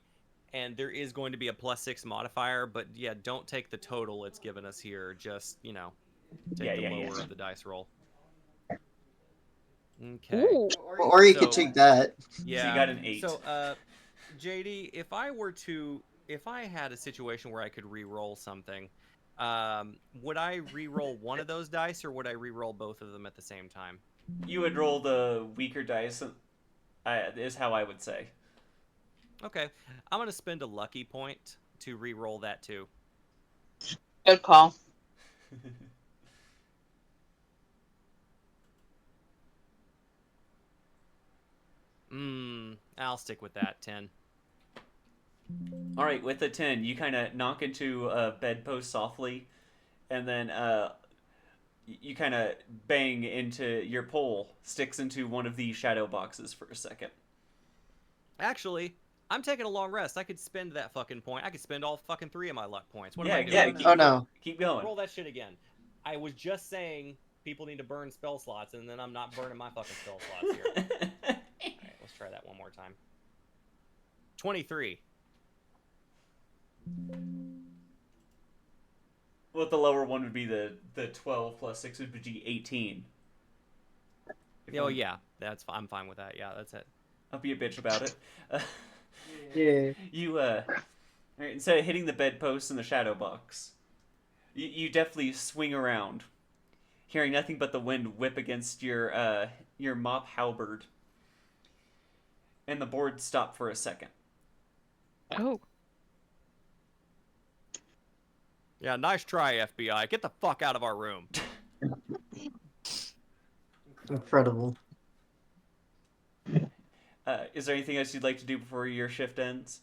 and there is going to be a +6 modifier, but yeah, don't take the total it's given us here. Just take the lower of the dice roll. Okay. Ooh. Or you So- could take that. Yeah. So you got an 8. So, JD, if I had a situation where I could re-roll something, would I re-roll one of those dice, or would I re-roll both of them at the same time? You would roll the weaker dice, is how I would say. Okay, I'm gonna spend a lucky point to re-roll that too. Good call. I'll stick with that. 10. All right, with a 10, you kind of knock into a bedpost softly, and then you kind of bang into your pole, sticks into one of the shadow boxes for a second. Actually, I'm taking a long rest. I could spend that fucking point. I could spend all fucking 3 of my luck points. What am I doing? Keep, Oh no. keep going. Roll that shit again. I was just saying people need to burn spell slots, and then I'm not burning my fucking spell slots here. Alright, let's try that one more time. 23. Well, the lower one would be the 12 plus 6 would be 18. Oh yeah, I'm fine with that. Yeah, that's it. I'll be a bitch about it. Yeah. You instead of hitting the bedpost and the shadow box, you definitely swing around, hearing nothing but the wind whip against your mop halberd, and the board stop for a second. Oh. Yeah, nice try, FBI. Get the fuck out of our room. Incredible. Is there anything else you'd like to do before your shift ends?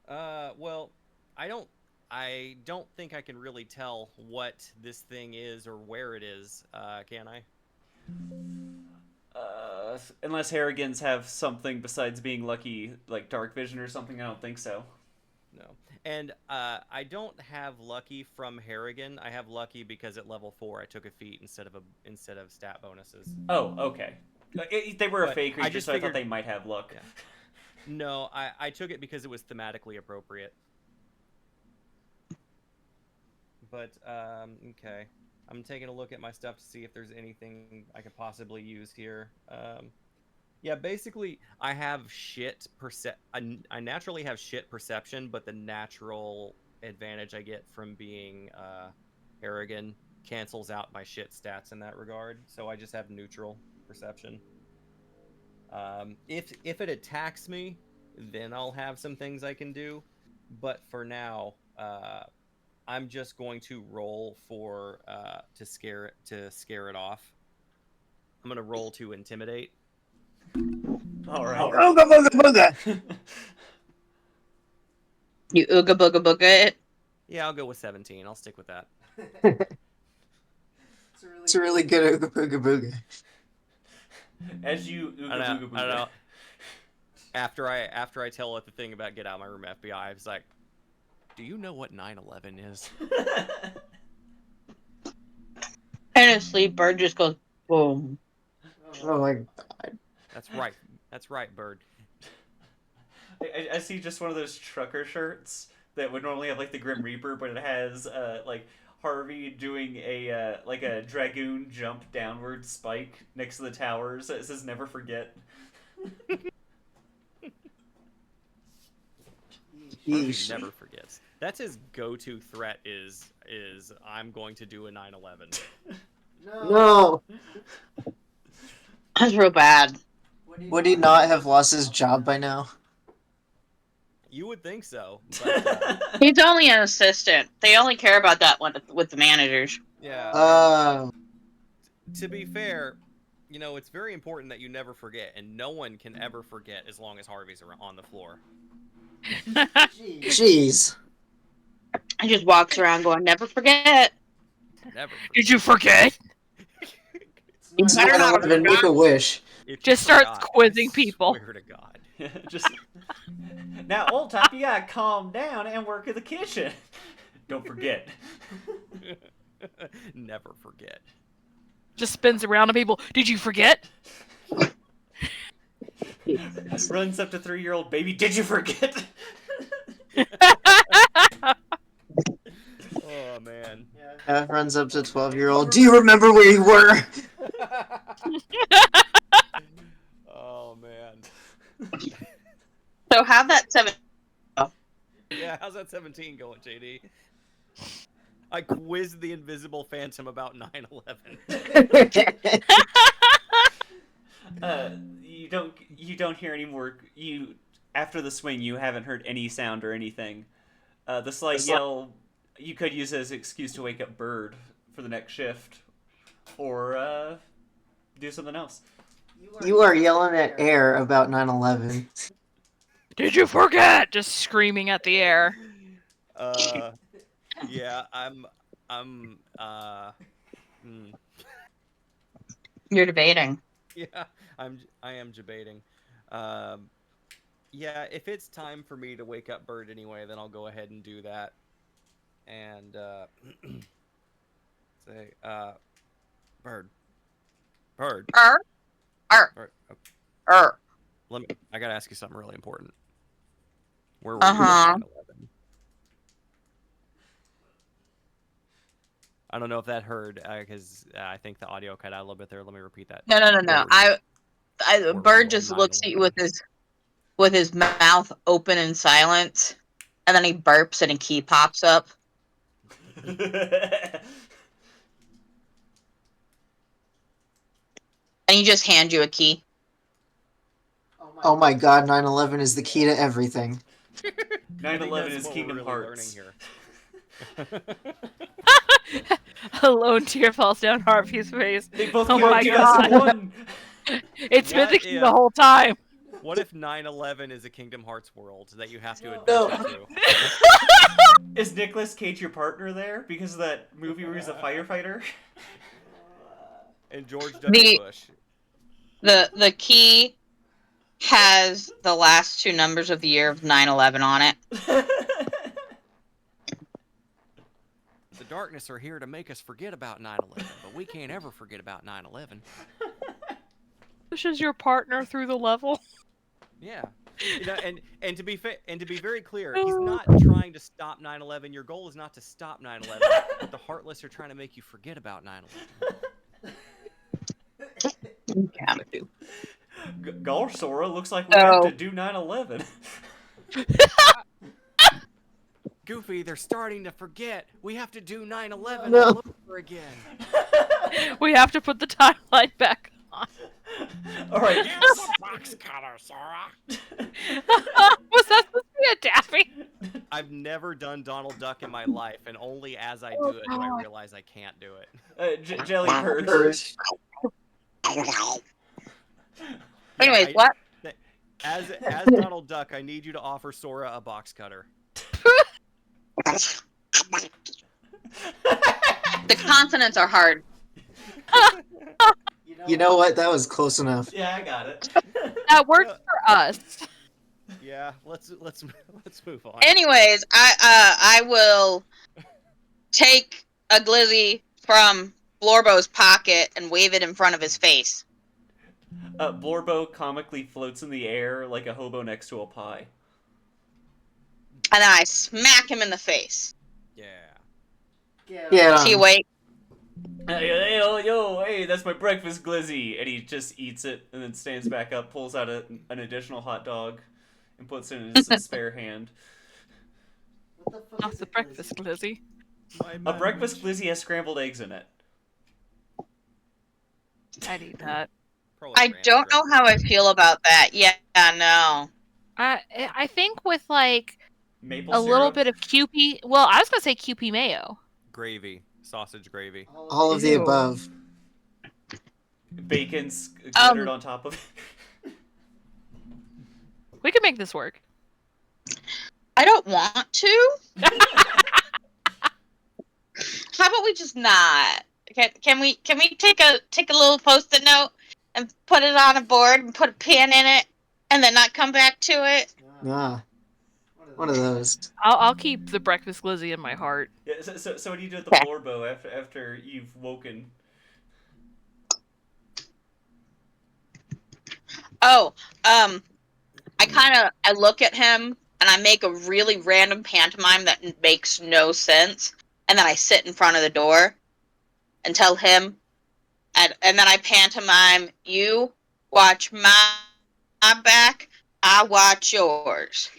Well, I don't think I can really tell what this thing is or where it is, can I? Unless Harrigans have something besides being lucky, like dark vision or something, I don't think so. No. And I don't have lucky from Harrigan. I have lucky because at level 4 I took a feat instead of stat bonuses. Oh, okay. They were a But fake I creature, just so I thought figured- they might have luck. Yeah. No, I took it because it was thematically appropriate. But okay. I'm taking a look at my stuff to see if there's anything I could possibly use here. Yeah, basically, I have I naturally have shit perception, but the natural advantage I get from being Harrigan cancels out my shit stats in that regard. So I just have neutral perception. If it attacks me, then I'll have some things I can do. But for now, I'm just going to roll for to scare it off. I'm gonna roll to intimidate. All right. Ooga booga booga. You ooga booga booga it. Yeah, I'll go with 17. I'll stick with that. It's a really good ooga booga booga. As you ooga I booga don't booga. know. After I tell it the thing about get out of my room, FBI, I was like, do you know what 9/11 is? And his sleep bird just goes boom. Oh my god. That's right, Bird. I see just one of those trucker shirts that would normally have like the Grim Reaper, but it has like Harvey doing a like a dragoon jump downward spike next to the towers. It says "Never forget." Yeesh. Never forgets. That's his go-to threat is I'm going to do a 9/11. No. That's real bad. Would he not have lost his job by now? You would think so, but He's only an assistant. They only care about that one with the managers. yeah. Uh, To be fair, it's very important that you never forget, and no one can ever forget as long as Harvey's on the floor. jeez. He just walks around going, "Never forget." Never forget. Did you forget? It's better not 9/11, make a wish. If you Just starts forgot, quizzing I people. Swear to God. Just now, old top, you gotta calm down and work in the kitchen. Don't forget. Never forget. Just spins around on people. Did you forget? Runs up to 3-year-old baby. Did you forget? Oh man. Runs up to 12-year-old. Do you remember where you were? Oh man. So have that 7. Yeah, how's that 17 going, JD? I quizzed the Invisible Phantom about 9/11. You don't hear any more. After the swing, you haven't heard any sound or anything. The slight yell you could use as an excuse to wake up Bird for the next shift, or do something else. You are yelling at air about 9/11. Did you forget? Just screaming at the air. Yeah, You're debating. yeah, I am debating. Yeah, if it's time for me to wake up Bird anyway, then I'll go ahead and do that. And say, Bird, Er, er, Bird. Okay, er. I gotta ask you something really important. Where were you Uh-huh. on 9/11? I don't know if that heard, because I think the audio cut out a little bit there. Let me repeat that. No. Where were you Bird on just looks at you 9/11? with his mouth open in silence, and then he burps and a key pops up. And he just hands you a key. Oh my god, 9/11 is the key to everything. 9/11 is Kingdom Hearts. A lone tear falls down Harvey's face. They both Oh killed my 2001. It's been What the key if- the whole time. What if 9/11 is a Kingdom Hearts world that you have to No. adventure to? Is Nicolas Cage your partner there because of that movie where he's a firefighter? And George W. Bush. The key has the last two numbers of the year of 9/11 on it. The darkness are here to make us forget about 9/11, but we can't ever forget about 9/11. Bush is your partner through the level. Yeah. You know, and to be very clear, he's not trying to stop 9/11. Your goal is not to stop 9/11, but the Heartless are trying to make you forget about 9/11. Gar Sora looks like we have to do 9/11. Goofy, they're starting to forget. We have to do 9/11 No. all over again. We have to put the timeline back on. All right. Use a box cutter, Sora. Was that supposed to be a Daffy? I've never done Donald Duck in my life, and only as I do it do I realize I can't do it. Jelly Purge. Anyways, I- what? As Donald Duck, I need you to offer Sora a box cutter. The consonants are hard. You know what? That was close enough. Yeah, I got it. That works for us. Yeah, let's move on. Anyways, I will take a glizzy from Blorbo's pocket and wave it in front of his face. Blorbo comically floats in the air like a hobo next to a pie. And then I smack him in the face. Yeah. Yeah. See you wait. Hey, that's my breakfast glizzy. And he just eats it and then stands back up, pulls out an additional hot dog, and puts it in his spare hand. Not the breakfast glizzy. A breakfast glizzy has scrambled eggs in it. I'd eat that. Probably I ranch don't know dressing. how I feel about that. Yeah, no. I think with like Maple a little syrup? bit of Kewpie. Well, I was gonna say Kewpie mayo. Gravy, sausage gravy. All of the Ew. above. Bacon's glittered on top of it. We could make this work. I don't want to. How about we just not? Can we take a little post-it note and put it on a board and put a pin in it and then not come back to it? Ah. One of those. I'll keep the breakfast glizzy in my heart. Yeah, so what do you do with the Okay. Blorbo after you've woken? Oh, I look at him and I make a really random pantomime that makes no sense, and then I sit in front of the door and tell him, and then I pantomime, you watch my back, I watch yours.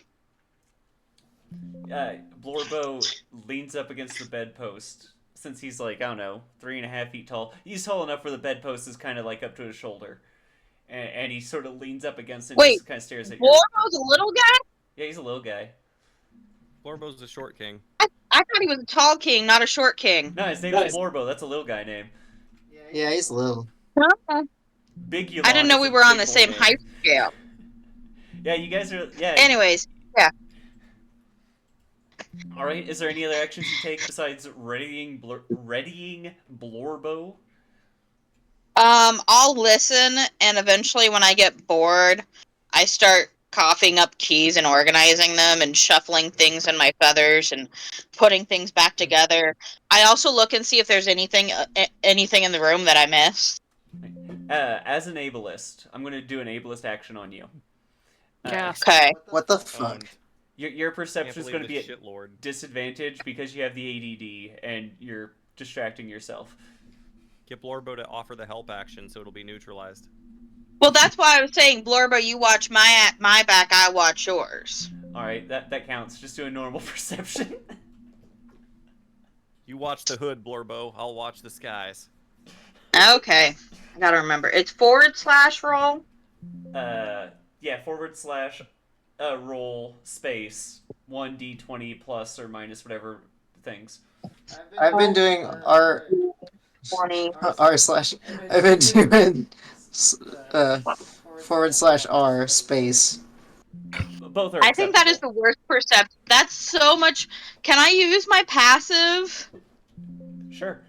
Blorbo leans up against the bedpost. Since he's like, I don't know, 3.5 feet tall. He's tall enough where the bedpost is kind of like up to his shoulder. And he sort of leans up against it and Wait, just kind of stares at you. Blorbo's a little guy? Yeah, he's a little guy. Blorbo's the short king. I thought he was a tall king, not a short king. No, his name is Blorbo. That's a little guy name. Yeah, he's little. Big Yulon I didn't know is we a were on big the boy same name. height scale. Yeah, you guys are. Yeah. Anyways, yeah. All right. Is there any other actions you take besides readying Blorbo? I'll listen, and eventually, when I get bored, I start coughing up keys and organizing them, and shuffling things in my feathers, and putting things back together. I also look and see if there's anything in the room that I missed. As an ableist, I'm going to do an ableist action on you. Yes. Okay. What the fuck? Owned. Your Can't perception is believe going to be this at shitlord. disadvantage because you have the ADD and you're distracting yourself. Get Blorbo to offer the help action so it'll be neutralized. Well, that's why I was saying, Blorbo, you watch my back, I watch yours. All right, that counts. Just do a normal perception. You watch the hood, Blorbo. I'll watch the skies. Okay. I gotta remember. It's /roll? Yeah, / roll space 1d20 plus or minus whatever things. I've been doing R 20. R slash. I've been doing /R space. Both are I think that is the worst perception. That's so much. Can I use my passive? Sure.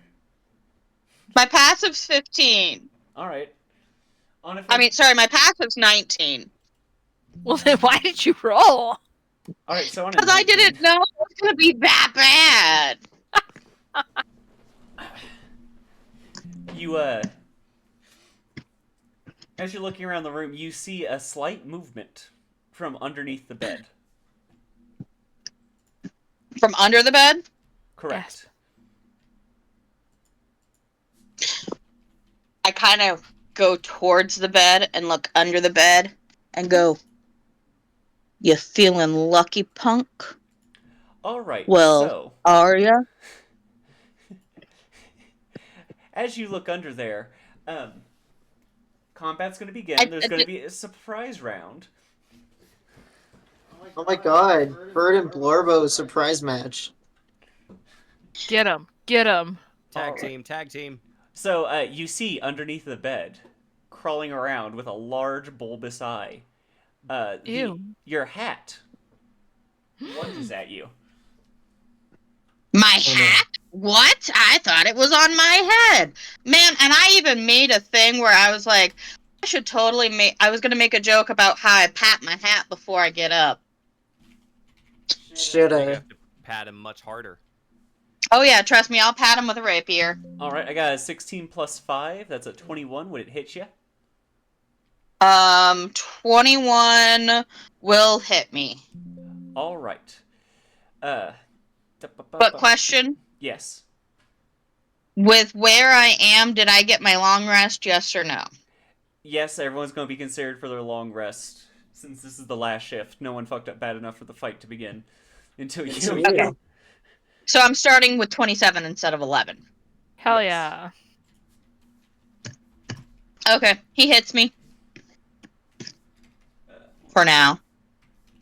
My passive's 15. All right. Sorry, my passive's 19. Well, then why did you roll? All right, so on a Because I 19, didn't know it was going to be that bad. You as you're looking around the room, you see a slight movement from underneath the bed. From under the bed? Correct. I kind of go towards the bed and look under the bed and go, "You feeling lucky, punk?" All right. Well, so are ya? as you look under there, combat's going to begin. There's going to be a surprise round. Oh my god, Bird and Blorbo surprise match. Get him. Get him. Tag Alright. team, tag team. So you see underneath the bed, crawling around with a large bulbous eye, Ew. your hat lunges at you. My hat? What? I thought it was on my head. Man, and I even made a thing where I was like, I was going to make a joke about how I pat my hat before I get up. You Shoulda. have to pat him much harder. Oh yeah, trust me, I'll pat him with a rapier. All right, I got a 16 plus 5. That's a 21. Would it hit you? 21 will hit me. All right. But question, Yes. with where I am, did I get my long rest, yes or no? Yes, everyone's going to be considered for their long rest. Since this is the last shift, no one fucked up bad enough for the fight to begin. Until you. Okay. So I'm starting with 27 instead of 11. Hell Yes. yeah. Okay, he hits me. For now.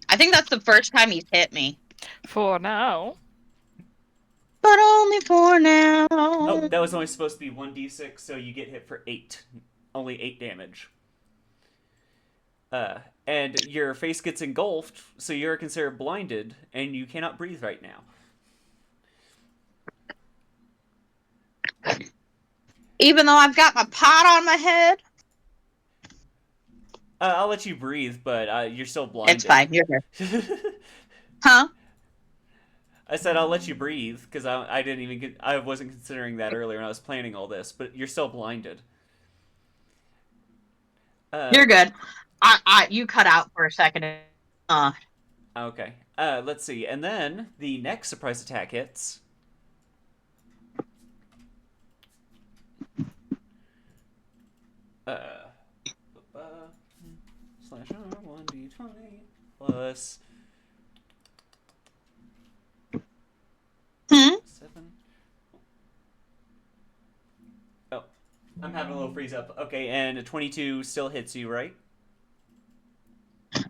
I think that's the first time he's hit me. For now. But only for now. Oh, that was only supposed to be 1d6, so you get hit for 8. Only 8 damage. And your face gets engulfed, so you're considered blinded, and you cannot breathe right now. Even though I've got my pot on my head? I'll let you breathe, but you're still blinded. It's fine, you're here. Huh? I said I'll let you breathe, because I wasn't considering that earlier when I was planning all this, but you're still blinded. You're good. You cut out for a second. Okay. Let's see. And then the next surprise attack hits. Slash R1d20 plus 7. Oh, I'm having a little freeze up. Okay, and a 22 still hits you, right?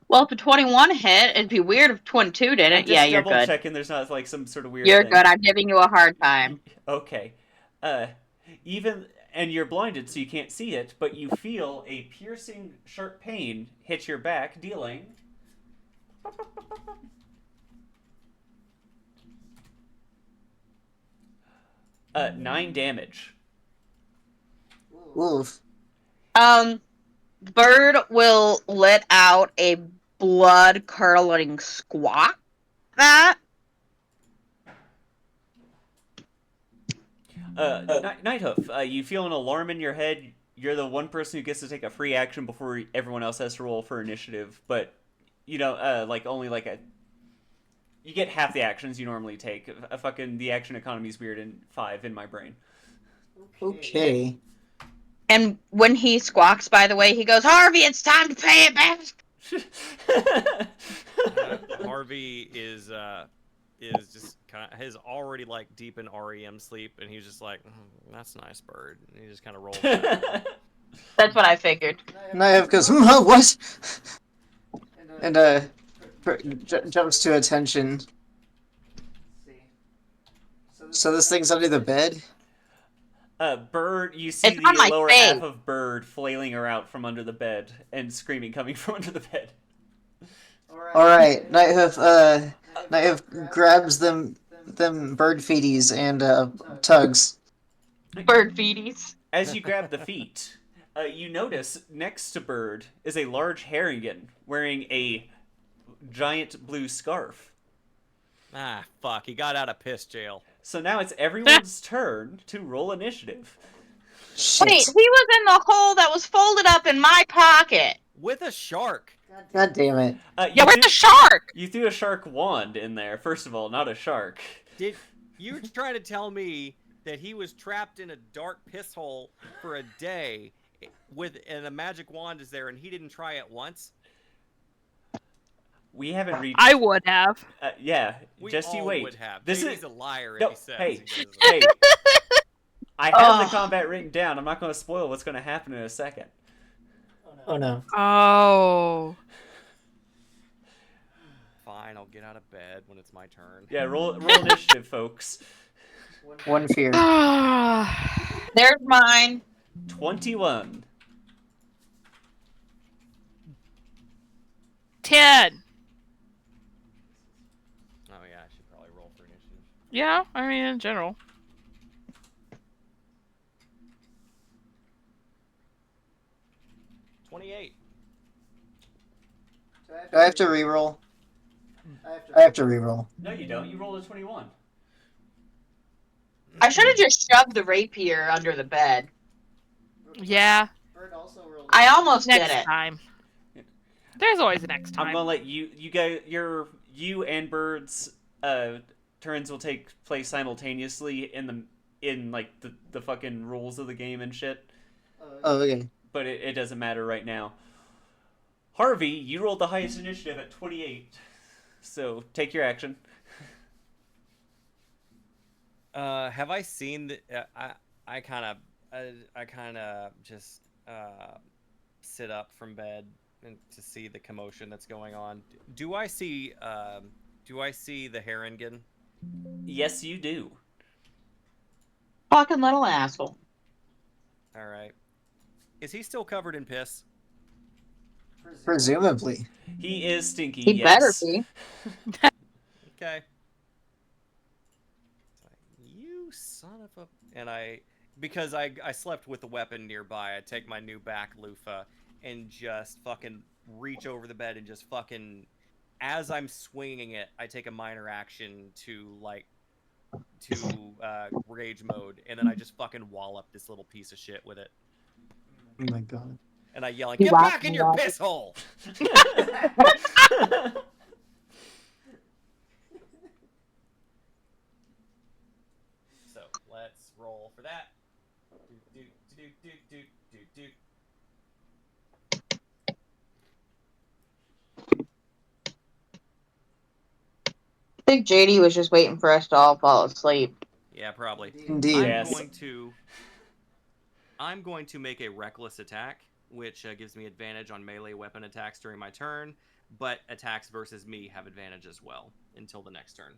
Well, if a 21 hit, it'd be weird if 22 didn't. Yeah, you're double good. checking there's not like some sort of weird You're thing. good. I'm giving you a hard time. Okay. And you're blinded, so you can't see it, but you feel a piercing, sharp pain hit your back, dealing Nine damage. Oof. Bird will let out a blood curdling squawk. That Nighthoof, you feel an alarm in your head. You're the one person who gets to take a free action before everyone else has to roll for initiative, but you know, only like a. You get half the actions you normally take. The action economy is weird in 5 in my brain. Okay. and when he squawks, by the way, he goes, "Harvey, it's time to pay it back." Harvey is just kind of, is already like deep in REM sleep, and he's just like, "That's nice, Bird." And he just kind of rolls. That's what I figured. Naive goes, what? And jumps to attention. So this thing's under the bed? Bird, you see It's on the my lower face. half of Bird flailing her out from under the bed and screaming coming from under the bed. Alright, Nighthoof grabs them bird feeties and tugs. Bird feeties. As you grab the feet, you notice next to Bird is a large Harrigan wearing a giant blue scarf. Ah, fuck! He got out of piss jail. So now it's everyone's turn to roll initiative. Shit. Wait, he was in the hole that was folded up in my pocket. With a shark. God damn it. Yeah, where's the shark? You threw a shark wand in there, first of all, not a shark. Did you try to tell me that he was trapped in a dark piss hole for a day and a magic wand is there and he didn't try it once? We haven't reached. I would have. Yeah, We just all you wait. would have. This Jamie's is a liar if no. he says Hey, he doesn't. hey. I have the Ugh. combat written down. I'm not going to spoil what's going to happen in a second. Oh no. Oh. Fine, I'll get out of bed when it's my turn. Yeah, roll initiative, folks. One fear. There's mine. 21. 10. Oh yeah, I should probably roll for initiative. Yeah, I mean, in general. 28. Do I have to reroll? I have to reroll. No, you don't. You rolled a 21. I should have just shoved the rapier under the bed. Yeah, I almost next did it. time. There's always a next time. I'm gonna let you guys, you and Bird's turns will take place simultaneously in like the fucking rules of the game and shit. Oh, okay. But it doesn't matter right now. Harvey, you rolled the highest initiative at 28, so take your action. Have I seen the? I kind of just sit up from bed and to see the commotion that's going on. Do I see the Harrigan? Yes, you do. Fucking little asshole. All right. Is he still covered in piss? Presumably. He is stinky. He yes. better be. Okay. You son of a... And because I slept with the weapon nearby, I take my new back loofah and just fucking reach over the bed and just fucking... As I'm swinging it, I take a minor action to rage mode, and then I just fucking wallop this little piece of shit with it. Oh my god. And I yell, "Get back in your piss hole!" So let's roll for that. Do. I think JD was just waiting for us to all fall asleep. Yeah, probably. Indeed. Yes. I'm going to make a reckless attack, which gives me advantage on melee weapon attacks during my turn, but attacks versus me have advantage as well until the next turn.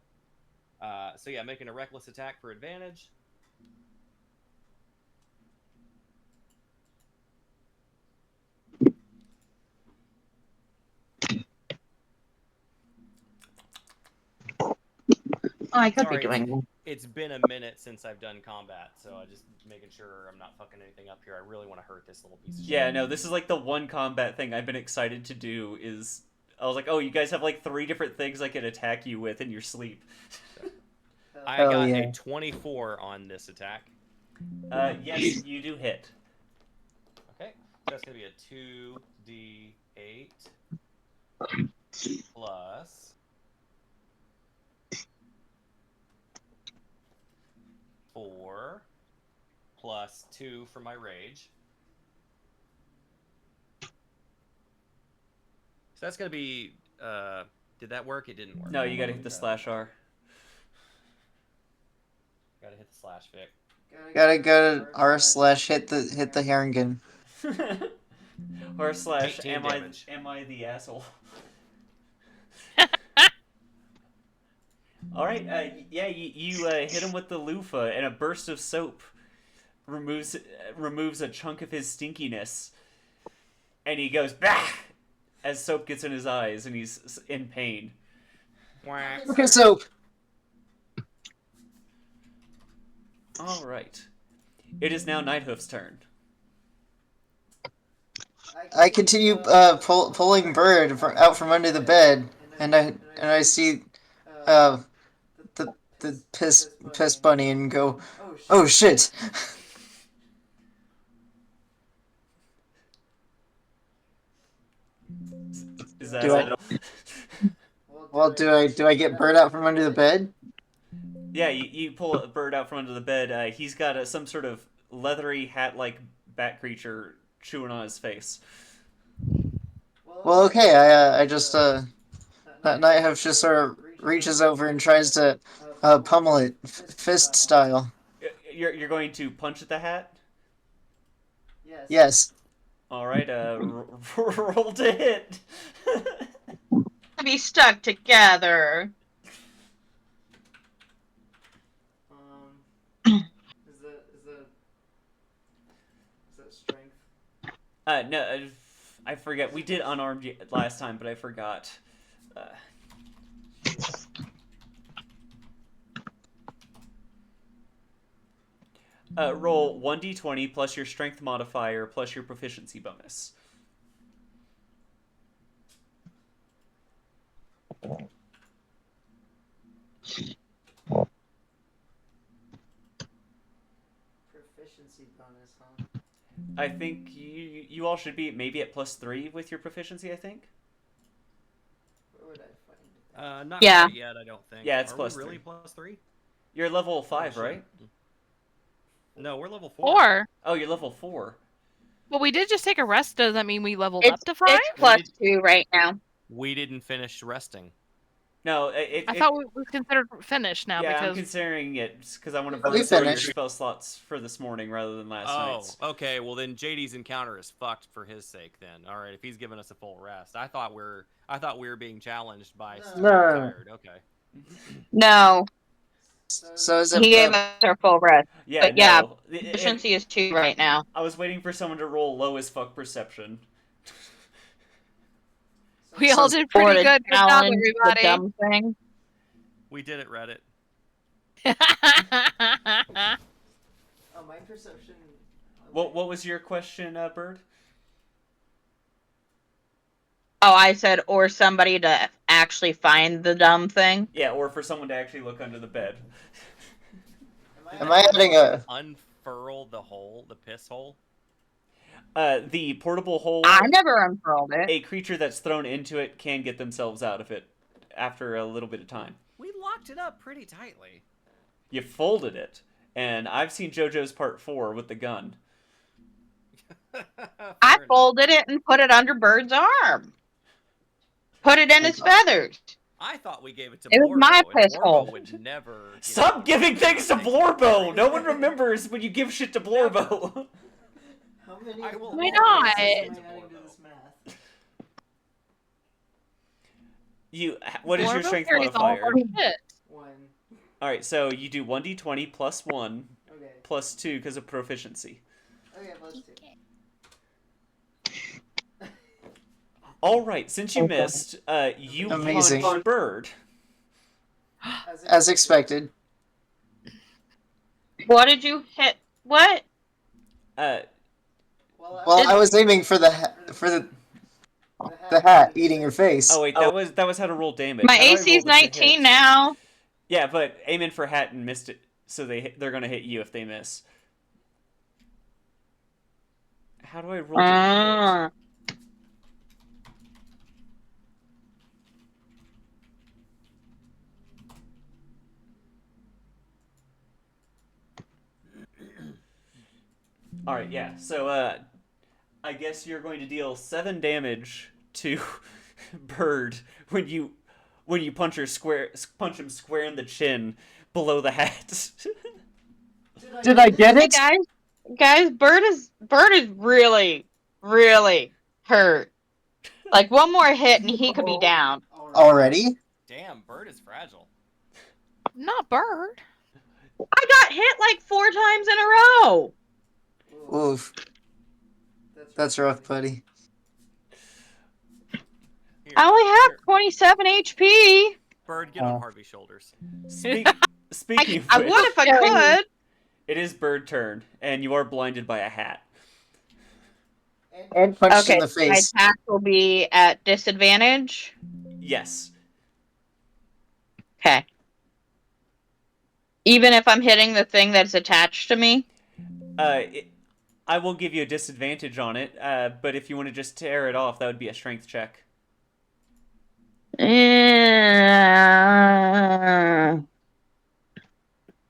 So yeah, making a reckless attack for advantage. I could Sorry, be doing that. it's been a minute since I've done combat, so I just making sure I'm not fucking anything up here. I really want to hurt this little piece of shit. Yeah, no, this is like the one combat thing I've been excited to do is... I was like, oh, you guys have like 3 different things I can attack you with in your sleep. I Hell got yeah. a 24 on this attack. Yes, you do hit. Okay, that's gonna be a 2d8 plus 4 plus 2 for my rage. So that's gonna be. Did that work? It didn't work. No, you gotta hit the slash R. Gotta hit the slash Vic. Gotta go to r/hit the Haringen. or slash 18 am damage. I the asshole? All right, yeah, you hit him with the loofah, and a burst of soap removes a chunk of his stinkiness, and he goes bah as soap gets in his eyes, and he's in pain. Okay, soap. All right, it is now Nighthoof's turn. I continue pulling Bird out from under the bed, and I see the piss bunny and go, oh shit. Is that Do I- all? Well, do I get Bird out from under the bed? Yeah, you pull a bird out from under the bed. He's got some sort of leathery hat-like bat creature chewing on his face. Well, okay. I just Nighthoof just sort of reaches over and tries to pummel it fist style. You're going to punch at the hat? Yes. All right, roll to hit. To be stuck together. Is that strength? No, I forget. We did unarmed last time, but I forgot. Roll 1d20 plus your strength modifier plus your proficiency bonus. Proficiency bonus, huh? I think you all should be maybe at +3 with your proficiency, I think. Where would I find it? Not Yeah. quite yet, I don't think. Yeah, it's Are plus we really 3. plus 3? You're level 5, shit. right? No, we're level 4. 4. Oh, you're level 4. Well, we did just take a rest. Does that mean we leveled It's, up to 5? it's +2 right now. We didn't finish resting. No, I thought we was considered finished now yeah, I'm because considering it because I want to We burn some of your finished. spell slots for this morning rather than last Oh, night's. okay. Well, then JD's encounter is fucked for his sake. Then, all right. If he's giving us a full rest, I thought we were being challenged by still No. tired. Okay. No, So is it? he gave us our full rest. Yeah, But yeah, no. Efficiency is 2 right now. I was waiting for someone to roll low as fuck perception. we all did pretty Or to good. Good job, challenge the everybody. dumb thing. We did it, Reddit. Oh, my perception. What was your question, Bird? Oh, I said, or somebody to actually find the dumb thing. Yeah, or for someone to actually look under the bed. Am I adding a? Unfurl the piss hole? The portable hole, I never unfurled it. a creature that's thrown into it can get themselves out of it after a little bit of time. We locked it up pretty tightly. You folded it, and I've seen JoJo's Part 4 with the gun. I Fair enough. folded it and put it under Bird's arm. Put it in his feathers. I thought we gave it to It was Blorbo, my and piss Blorbo hole. would never. Stop giving things to Blorbo! No one remembers when you give shit to Blorbo. How many? I will Why always not? listen to Am I adding to Blorbo. this math? What is your Blorbo strength carries all modifier? our shit. 1. Alright, so you do 1d20 plus 1 Okay. plus 2 because of proficiency. Okay, plus 2. Alright, since you missed, you Amazing. punch Bird. as expected. What did you hit? What? Uh, Well, I was aiming for the hat eating your face. oh wait, that was how to roll damage. My How do I AC roll is this to 19 hit? now. Yeah, but aiming for hat and missed it, so they're gonna hit you if they miss. How do I roll to hit? Ah. All right, yeah. So I guess you're going to deal 7 damage to Bird when you punch him square in the chin below the hat. Did I get Hey it? guys, Bird is really, really hurt. Like one more hit and he could be down. Already? Damn, Bird is fragile. Not Bird. I got hit like 4 times in a row. Oof. That's rough, buddy. Here, I only have here. 27 HP. Bird, get on Harvey's shoulders. Speaking of I which, would if I could. it is Bird turn, and you are blinded by a hat. And punched in Okay, the face. my attack will be at disadvantage. Yes. Okay. Even if I'm hitting the thing that's attached to me? I will give you a disadvantage on it, but if you want to just tear it off, that would be a strength check.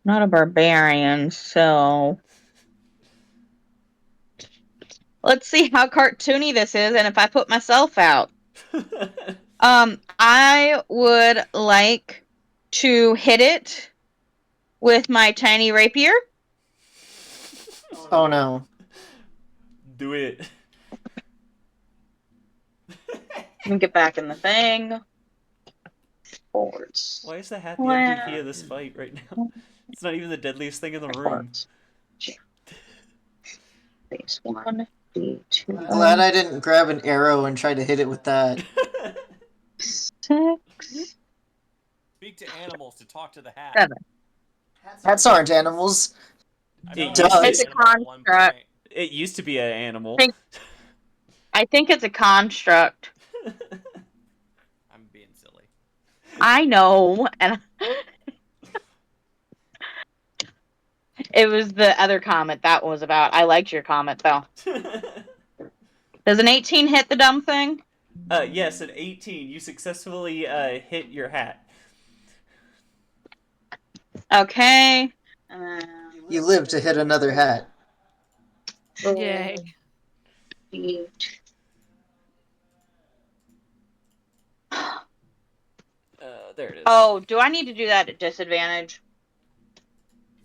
Not a barbarian, so... Let's see how cartoony this is and if I put myself out. I would like to hit it with my tiny rapier. Oh no. Do it. Let me get back in the thing. Forwards. Why is the hat the MVP of this fight right now? It's not even the deadliest thing in the room. Base 1, D2. Glad I didn't grab an arrow and try to hit it with that. 6. Speak to animals to talk to the hat. 7. Hats aren't animals. I It felt like It's a animal at one construct. point. It used to be an animal. I think it's a construct. I'm being silly. I know, and it was the other comment that was about. I liked your comment though. Does an 18 hit the dumb thing? Yes, at 18, you successfully hit your hat. Okay. You live to hit another hat. Yay. There it is. Oh, do I need to do that at disadvantage?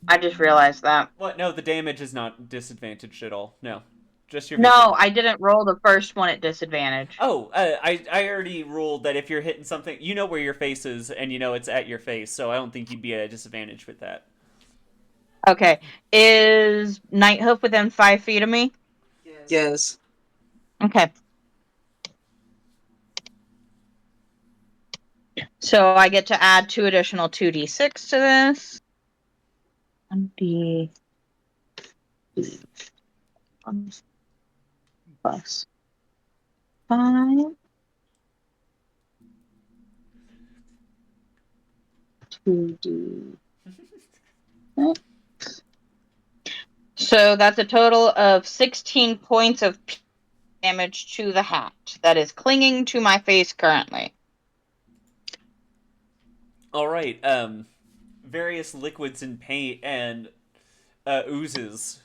I just realized that. What? No, the damage is not disadvantaged at all. No. Just your No, vision. I didn't roll the first one at disadvantage. Oh, I already ruled that if you're hitting something, you know where your face is, and you know it's at your face, so I don't think you'd be at a disadvantage with that. Okay. Is Nighthoof within 5 feet of me? Yes. Okay. So I get to add 2 additional 2d6 to this. 1d plus 5. 2d. So that's a total of 16 points of damage to the hat that is clinging to my face currently. All right. Various liquids and paint and oozes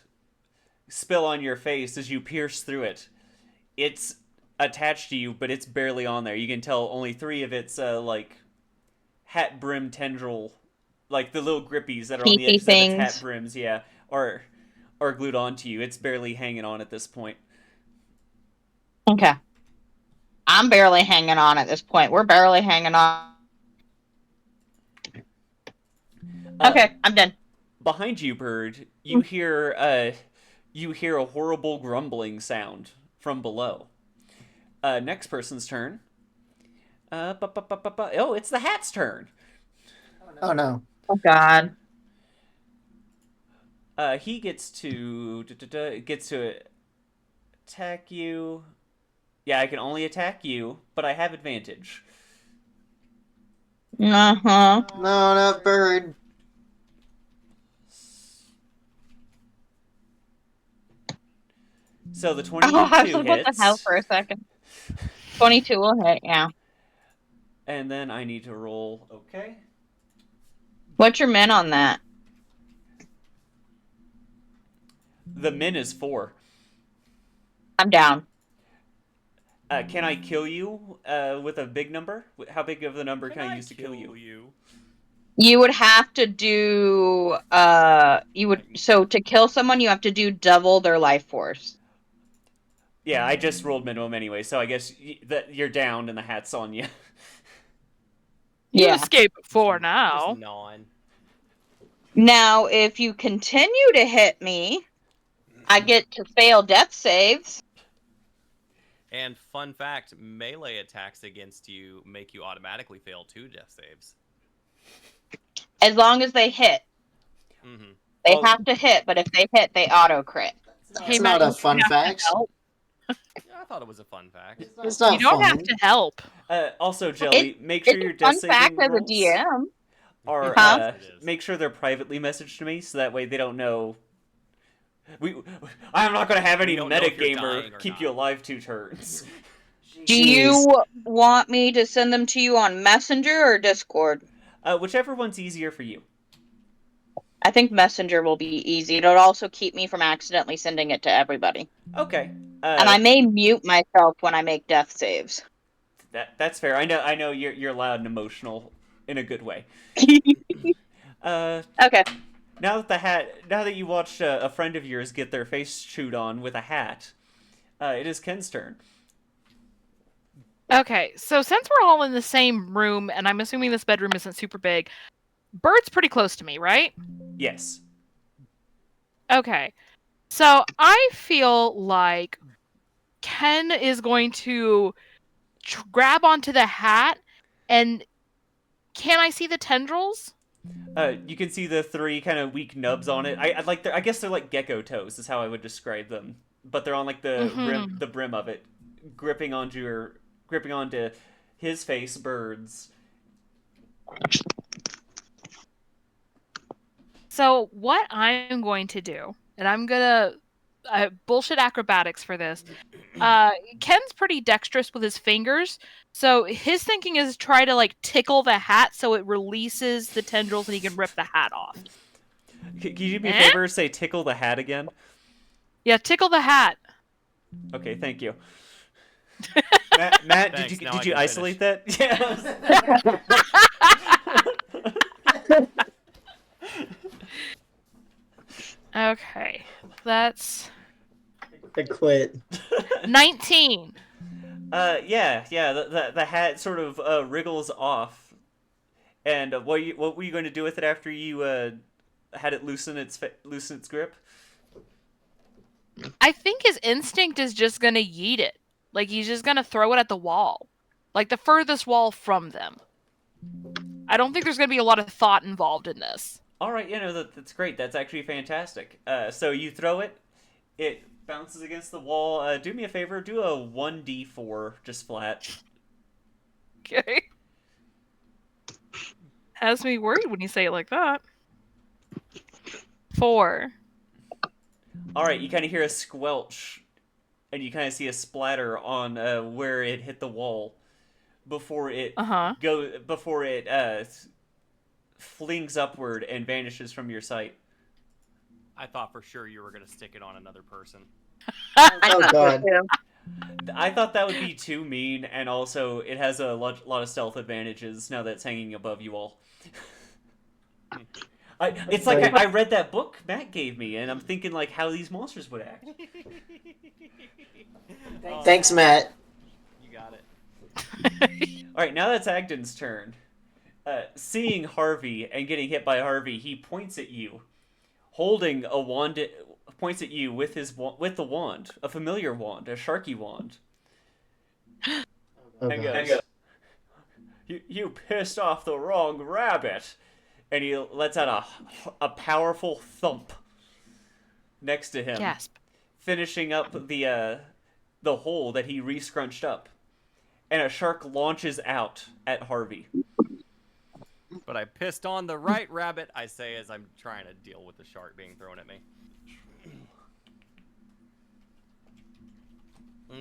spill on your face as you pierce through it. It's attached to you, but it's barely on there. You can tell only 3 of its like hat brim tendril, like the little grippies that are on the edges of its hat brims, yeah, are glued onto you. It's barely hanging on at this point. Okay. I'm barely hanging on at this point. We're barely hanging on. Okay, I'm done. Behind you, Bird, you hear a horrible grumbling sound from below. Next person's turn. Oh, it's the hat's turn. Oh no. Oh God. He gets to attack you. Yeah, I can only attack you, but I have advantage. Uh-huh. No, not bird. So the Oh, I 22 was like, what the hell hits, for a second. 22 will hit, yeah. and then I need to roll. Okay. What's your min on that? The min is 4. I'm down. Can I kill you with a big number? How big of the number can I use to kill you? You would have to do so to kill someone you have to do double their life force. Yeah, I just rolled minimum anyway, so I guess that you're down and the hat's on you. You Yeah. escape for Just now. gnawing. Now, if you continue to hit me, I get to fail death saves. And fun fact, melee attacks against you make you automatically fail 2 death saves. As long as they hit. Mm-hmm. They Well- have to hit, but if they hit, they auto crit. Hey, It's Matt, not a you fun don't have to fact. help. Yeah, I thought it was a fun fact. It's not You don't fun. have to help. Also, Jelly, make sure It's your a fun death fact saving as a rolls DM. are Huh? It is. make sure they're privately messaged to me, so that way they don't know. I'm not gonna have any We don't know if you're metagamer dying or keep not. you alive 2 turns. Do Jeez. you want me to send them to you on Messenger or Discord? Whichever one's easier for you. I think Messenger will be easy. It'll also keep me from accidentally sending it to everybody. Okay. And I may mute myself when I make death saves. That's fair. I know you're loud and emotional in a good way. Okay. Now that you watched a friend of yours get their face chewed on with a hat, it is Ken's turn. Okay, so since we're all in the same room, and I'm assuming this bedroom isn't super big, Bird's pretty close to me, right? Yes. Okay. So I feel like Ken is going to grab onto the hat, and can I see the tendrils? You can see the 3 kind of weak nubs on it. I guess they're like gecko toes is how I would describe them, but they're on like the brim of it, gripping onto his face, Bird's. So what I'm going to do, and I'm gonna bullshit acrobatics for this. Ken's pretty dexterous with his fingers, so his thinking is try to like tickle the hat so it releases the tendrils and he can rip the hat off. Can you do me a favor? Say tickle the hat again. Yeah, tickle the hat. Okay, thank you. Matt, Thanks, did now I you can isolate that? Yeah. Okay, that's I quit. 19. Yeah. The hat sort of wriggles off. And what were you going to do with it after you had it loosen its grip? I think his instinct is just gonna yeet it. Like he's just gonna throw it at the wall, like the furthest wall from them. I don't think there's gonna be a lot of thought involved in this. All right, that's great. That's actually fantastic. So you throw it, it bounces against the wall. Do me a favor, do a 1d4 just flat. Okay. Has me worried when you say it like that. 4. All right, you kind of hear a squelch, and you kind of see a splatter on where it hit the wall before it flings upward and vanishes from your sight. I thought for sure you were going to stick it on another person. Oh god. I thought that would be too mean, and also it has a lot of stealth advantages now that it's hanging above you all. It's like I read that book Matt gave me, and I'm thinking like how these monsters would act. Thanks, Matt. You got it. All right, now that's Agden's turn. Seeing Harvey and getting hit by Harvey, he points at you, holding a wand. Points at you with the wand, a familiar wand, a Sharky wand. Oh, And gosh. goes, you pissed off the wrong rabbit. and he lets out a powerful thump next to him, Gasp. finishing up the hole that he re-scrunched up. And a shark launches out at Harvey. But I pissed on the right rabbit, I say as I'm trying to deal with the shark being thrown at me.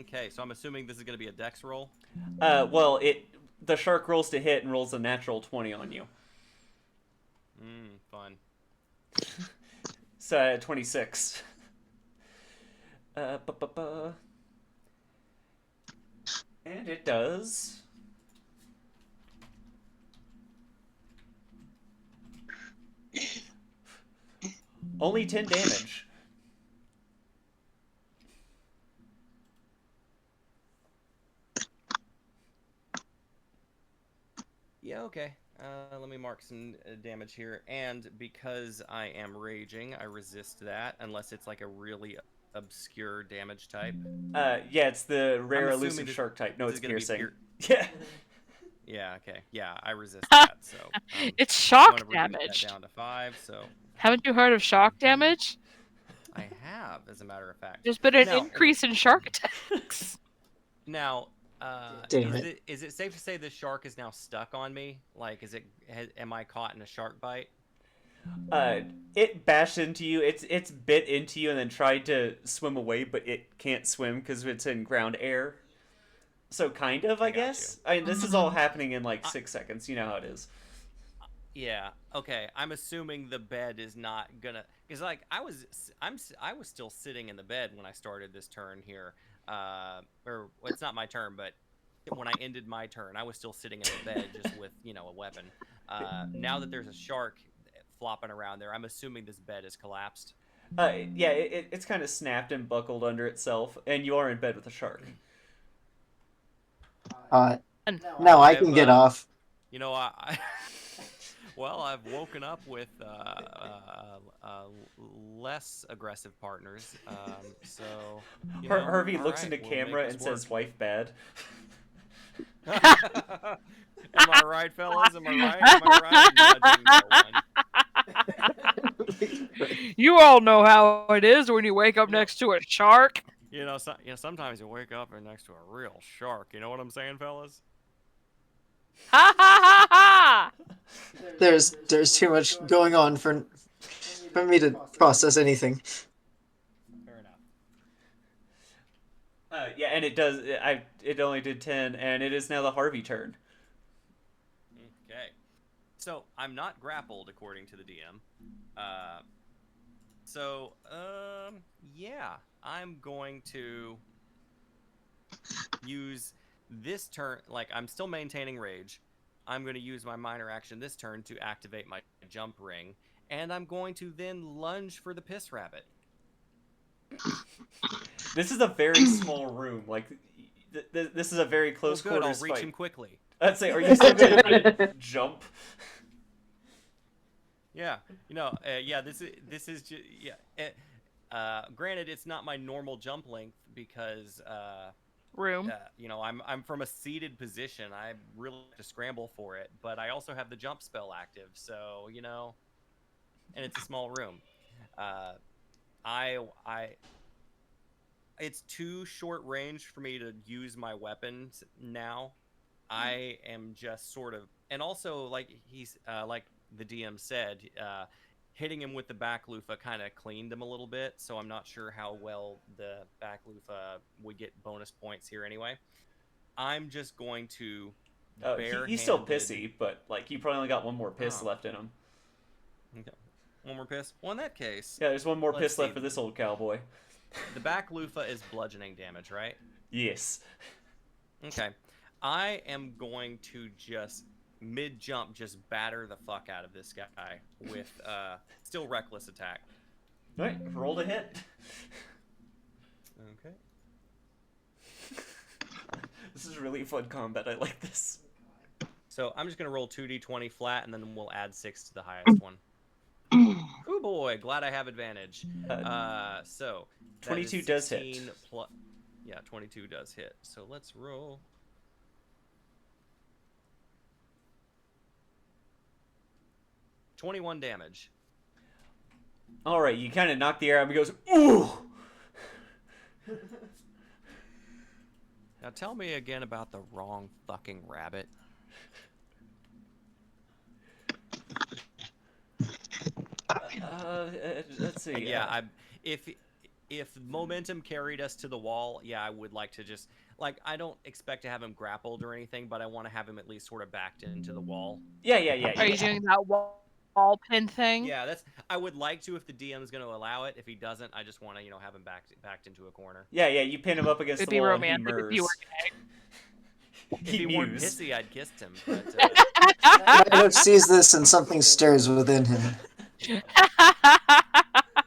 Okay, so I'm assuming this is going to be a dex roll. Well, the shark rolls to hit and rolls a natural 20 on you. Fun. So 26. And it does. Only 10 damage. Yeah, okay. Let me mark some damage here. And because I am raging, I resist that unless it's like a really obscure damage type. Yeah, it's the rare I'm assuming elusive this- shark type. No, this it's is gonna be piercing. Yeah. Yeah, okay. Yeah, I resist that. So It's I'm shock gonna reduce damage. that down to 5. So Haven't you heard of shock damage? I have, as a matter of fact. There's been an Now- increase in shark attacks. Now, Damn is it safe to say this shark is now stuck on me? Like, am I caught in a shark bite? It bashed into you. It's bit into you and then tried to swim away, but it can't swim because it's in ground air. So kind of, I got guess. I mean, this is all happening in like 6 seconds. You know how it is. Yeah. Okay. I'm assuming the bed is not gonna, because like I was still sitting in the bed when I started this turn here. Or well, it's not my turn, but when I ended my turn, I was still sitting in the bed just with a weapon. Now that there's a shark flopping around there, I'm assuming this bed is collapsed. Yeah, it's kind of snapped and buckled under itself, and you are in bed with a shark. Now I can get off. Well, I've woken up with less aggressive partners. So Harvey all looks right, into we'll make camera this and says, "Wife bad." Am I right, fellas? Am I right? Am I right? Nudging no one. You all know how it is when you wake up next to a shark. Sometimes you wake up and next to a real shark. You know what I'm saying, fellas? Ha ha ha ha! There's too much going on for me to process anything. Fair enough. Yeah, and it does. It only did 10, and it is now the Harvey turn. Okay. So I'm not grappled according to the DM. Yeah, I'm going to use this turn. Like, I'm still maintaining rage. I'm going to use my minor action this turn to activate my jump ring, and I'm going to then lunge for the piss rabbit. This is a very small room. Like, this is a very close Well, good, quarters I'll reach fight. him quickly. I'd say, are you still gonna jump? Yeah, this is just granted, it's not my normal jump length because Room. I'm from a seated position. I really have to scramble for it, but I also have the jump spell active, so and it's a small room. It's too short range for me to use my weapons now. I am just sort of, and also like like the DM said, hitting him with the back loofah kind of cleaned him a little bit, so I'm not sure how well the back loofah would get bonus points here anyway. I'm just going to He's still pissy, but like he probably only got one more piss left in him. Okay. One more piss? Well, in that case... Yeah, there's one more let's piss left see. for this old cowboy. The back loofah is bludgeoning damage, right? Yes. Okay. I am going to just mid-jump just batter the fuck out of this guy with still reckless attack. Alright, roll to hit. Okay. This is really fun combat. I like this. So I'm just going to roll 2d20 flat, and then we'll add 6 to the highest one. Oh boy, glad I have advantage. So 22 does hit. 22 does hit. So let's roll. 21 damage. All right, you kind of knock the air out and he goes, ooh! Now tell me again about the wrong fucking rabbit. Let's see. And yeah, if momentum carried us to the wall, yeah, I would like to just I don't expect to have him grappled or anything, but I want to have him at least sort of backed into the wall. Yeah. Are you doing that wall pin thing? Yeah, I would like to if the DM's going to allow it. If he doesn't, I just want to have him backed into a corner. Yeah. You pin him up against It'd the be wall romantic and if he you murs. were If he weren't pissy, I'd kissed him. But Nighthoof sees this and something stirs within him.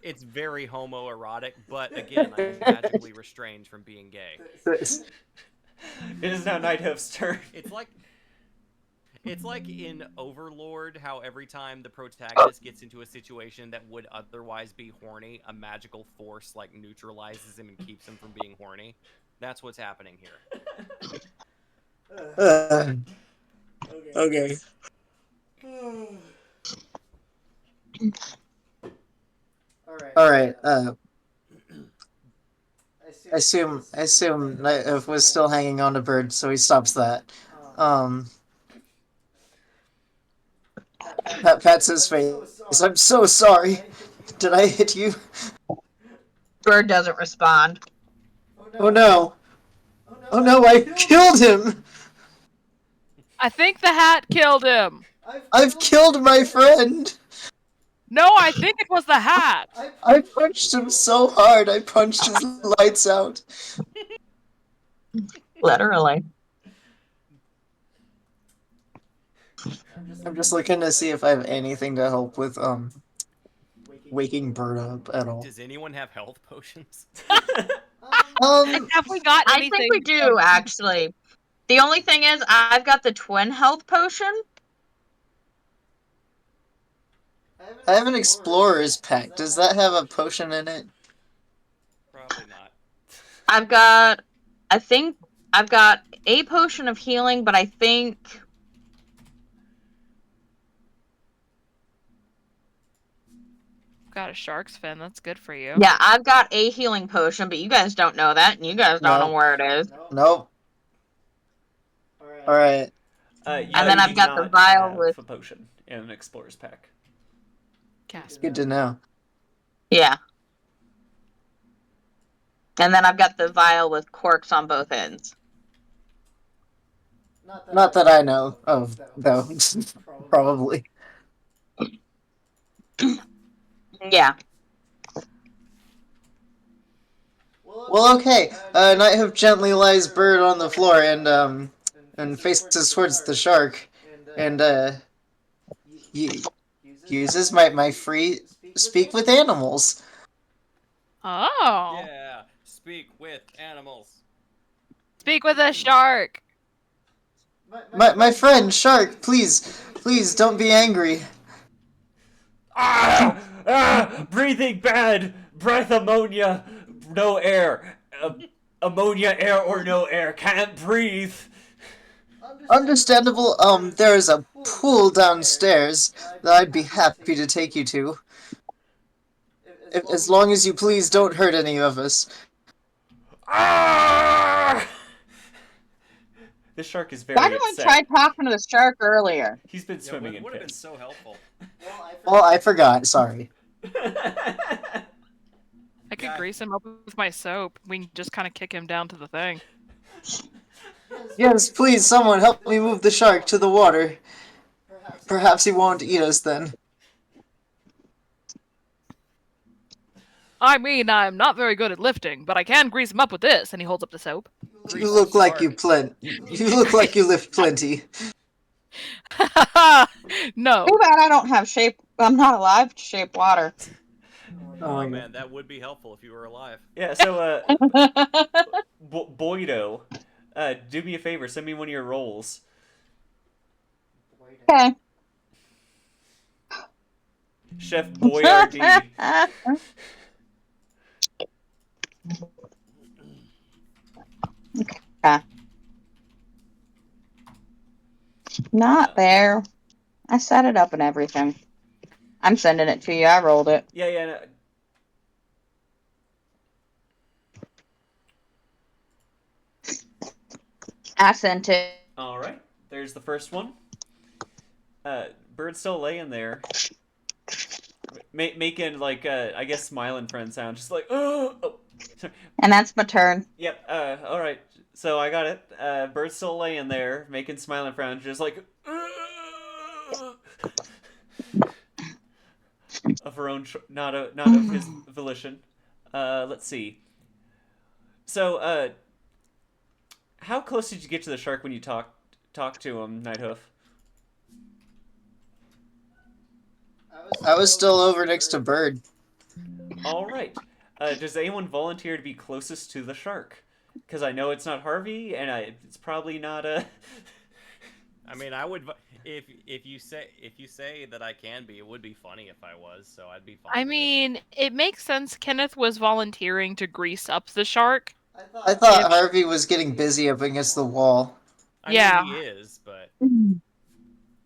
it's very homoerotic. But again, I'm magically restrained from being gay. It is now Nighthoof's turn. It's like in Overlord, how every time the protagonist gets into a situation that would otherwise be horny, a magical force neutralizes him and keeps him from being horny. That's what's happening here. Okay. All right. I assume Nighthoof was still hanging on to Bird, so he stops that. Pats his face. I'm so sorry. Did I hit you? Bird doesn't respond. Oh no. Oh no, I killed him! I think the hat killed him. I've killed my friend! No, I think it was the hat. I punched him so hard, I punched his lights out. Literally. I'm just looking to see if I have anything to help with, waking Bird up at all. Does anyone have health potions? Have we got I anything? think we do, actually. The only thing is, I've got the twin health potion. I have an explorer's pack. Does that have a potion in it? Probably not. I think I've got a potion of healing, but I think Got a shark's fin. That's good for you. yeah, I've got a healing potion, but you guys don't know that, and you guys don't know where it is. Nope. Alright. And then I've got the vial with a potion in an explorer's pack. Good to know. yeah. And then I've got the vial with corks on both ends. Not that I know of, though. Probably. Yeah. Well, okay. Nighthoof gently lies Bird on the floor and faces towards the shark, and uses my free speak with animals. Oh. Yeah, speak with animals. Speak with a shark. My friend shark, please don't be angry. Breathing bad! Breath ammonia! No air! Ammonia, air, or no air. Can't breathe! Understandable. There is a pool downstairs that I'd be happy to take you to. As long as you please don't hurt any of us. This shark is very Why didn't I upset. try talking to the shark earlier? He's been swimming in would have been piss. so helpful. Well, I forgot. Sorry. I could God. grease him up with my soap. We can just kind of kick him down to the thing. Yes, please, someone help me move the shark to the water. Perhaps he won't eat us then. I mean, I'm not very good at lifting, but I can grease him up with this. And he holds up the soap. You look like you look like you lift plenty. No. Too bad I don't have shape. I'm not alive to shape water. Oh man, that would be helpful if you were alive. Yeah, so, Boydo, do me a favor, send me one of your rolls. Okay. Chef Boyardee. Okay. Not there. I set it up and everything. I'm sending it to you. I rolled it. Yeah. No. I sent it. All right. There's the first one. Bird's still laying there, making like I guess smiling friend sound, just like oh. And that's my turn. Yep. All right. So I got it. Bird's still laying there, making smiling friend, just like of her own, not of his volition. Let's see. So, how close did you get to the shark when you talked to him, Nighthoof? I was still over next to Bird. All right. Does anyone volunteer to be closest to the shark? Because I know it's not Harvey, and it's probably not a. I mean, I would if you say that I can be. It would be funny if I was, so I'd be fine. I with mean, it makes sense. Kenneth was volunteering to grease up the shark. I thought Harvey was getting busy up against the wall. I mean, Yeah. he is, but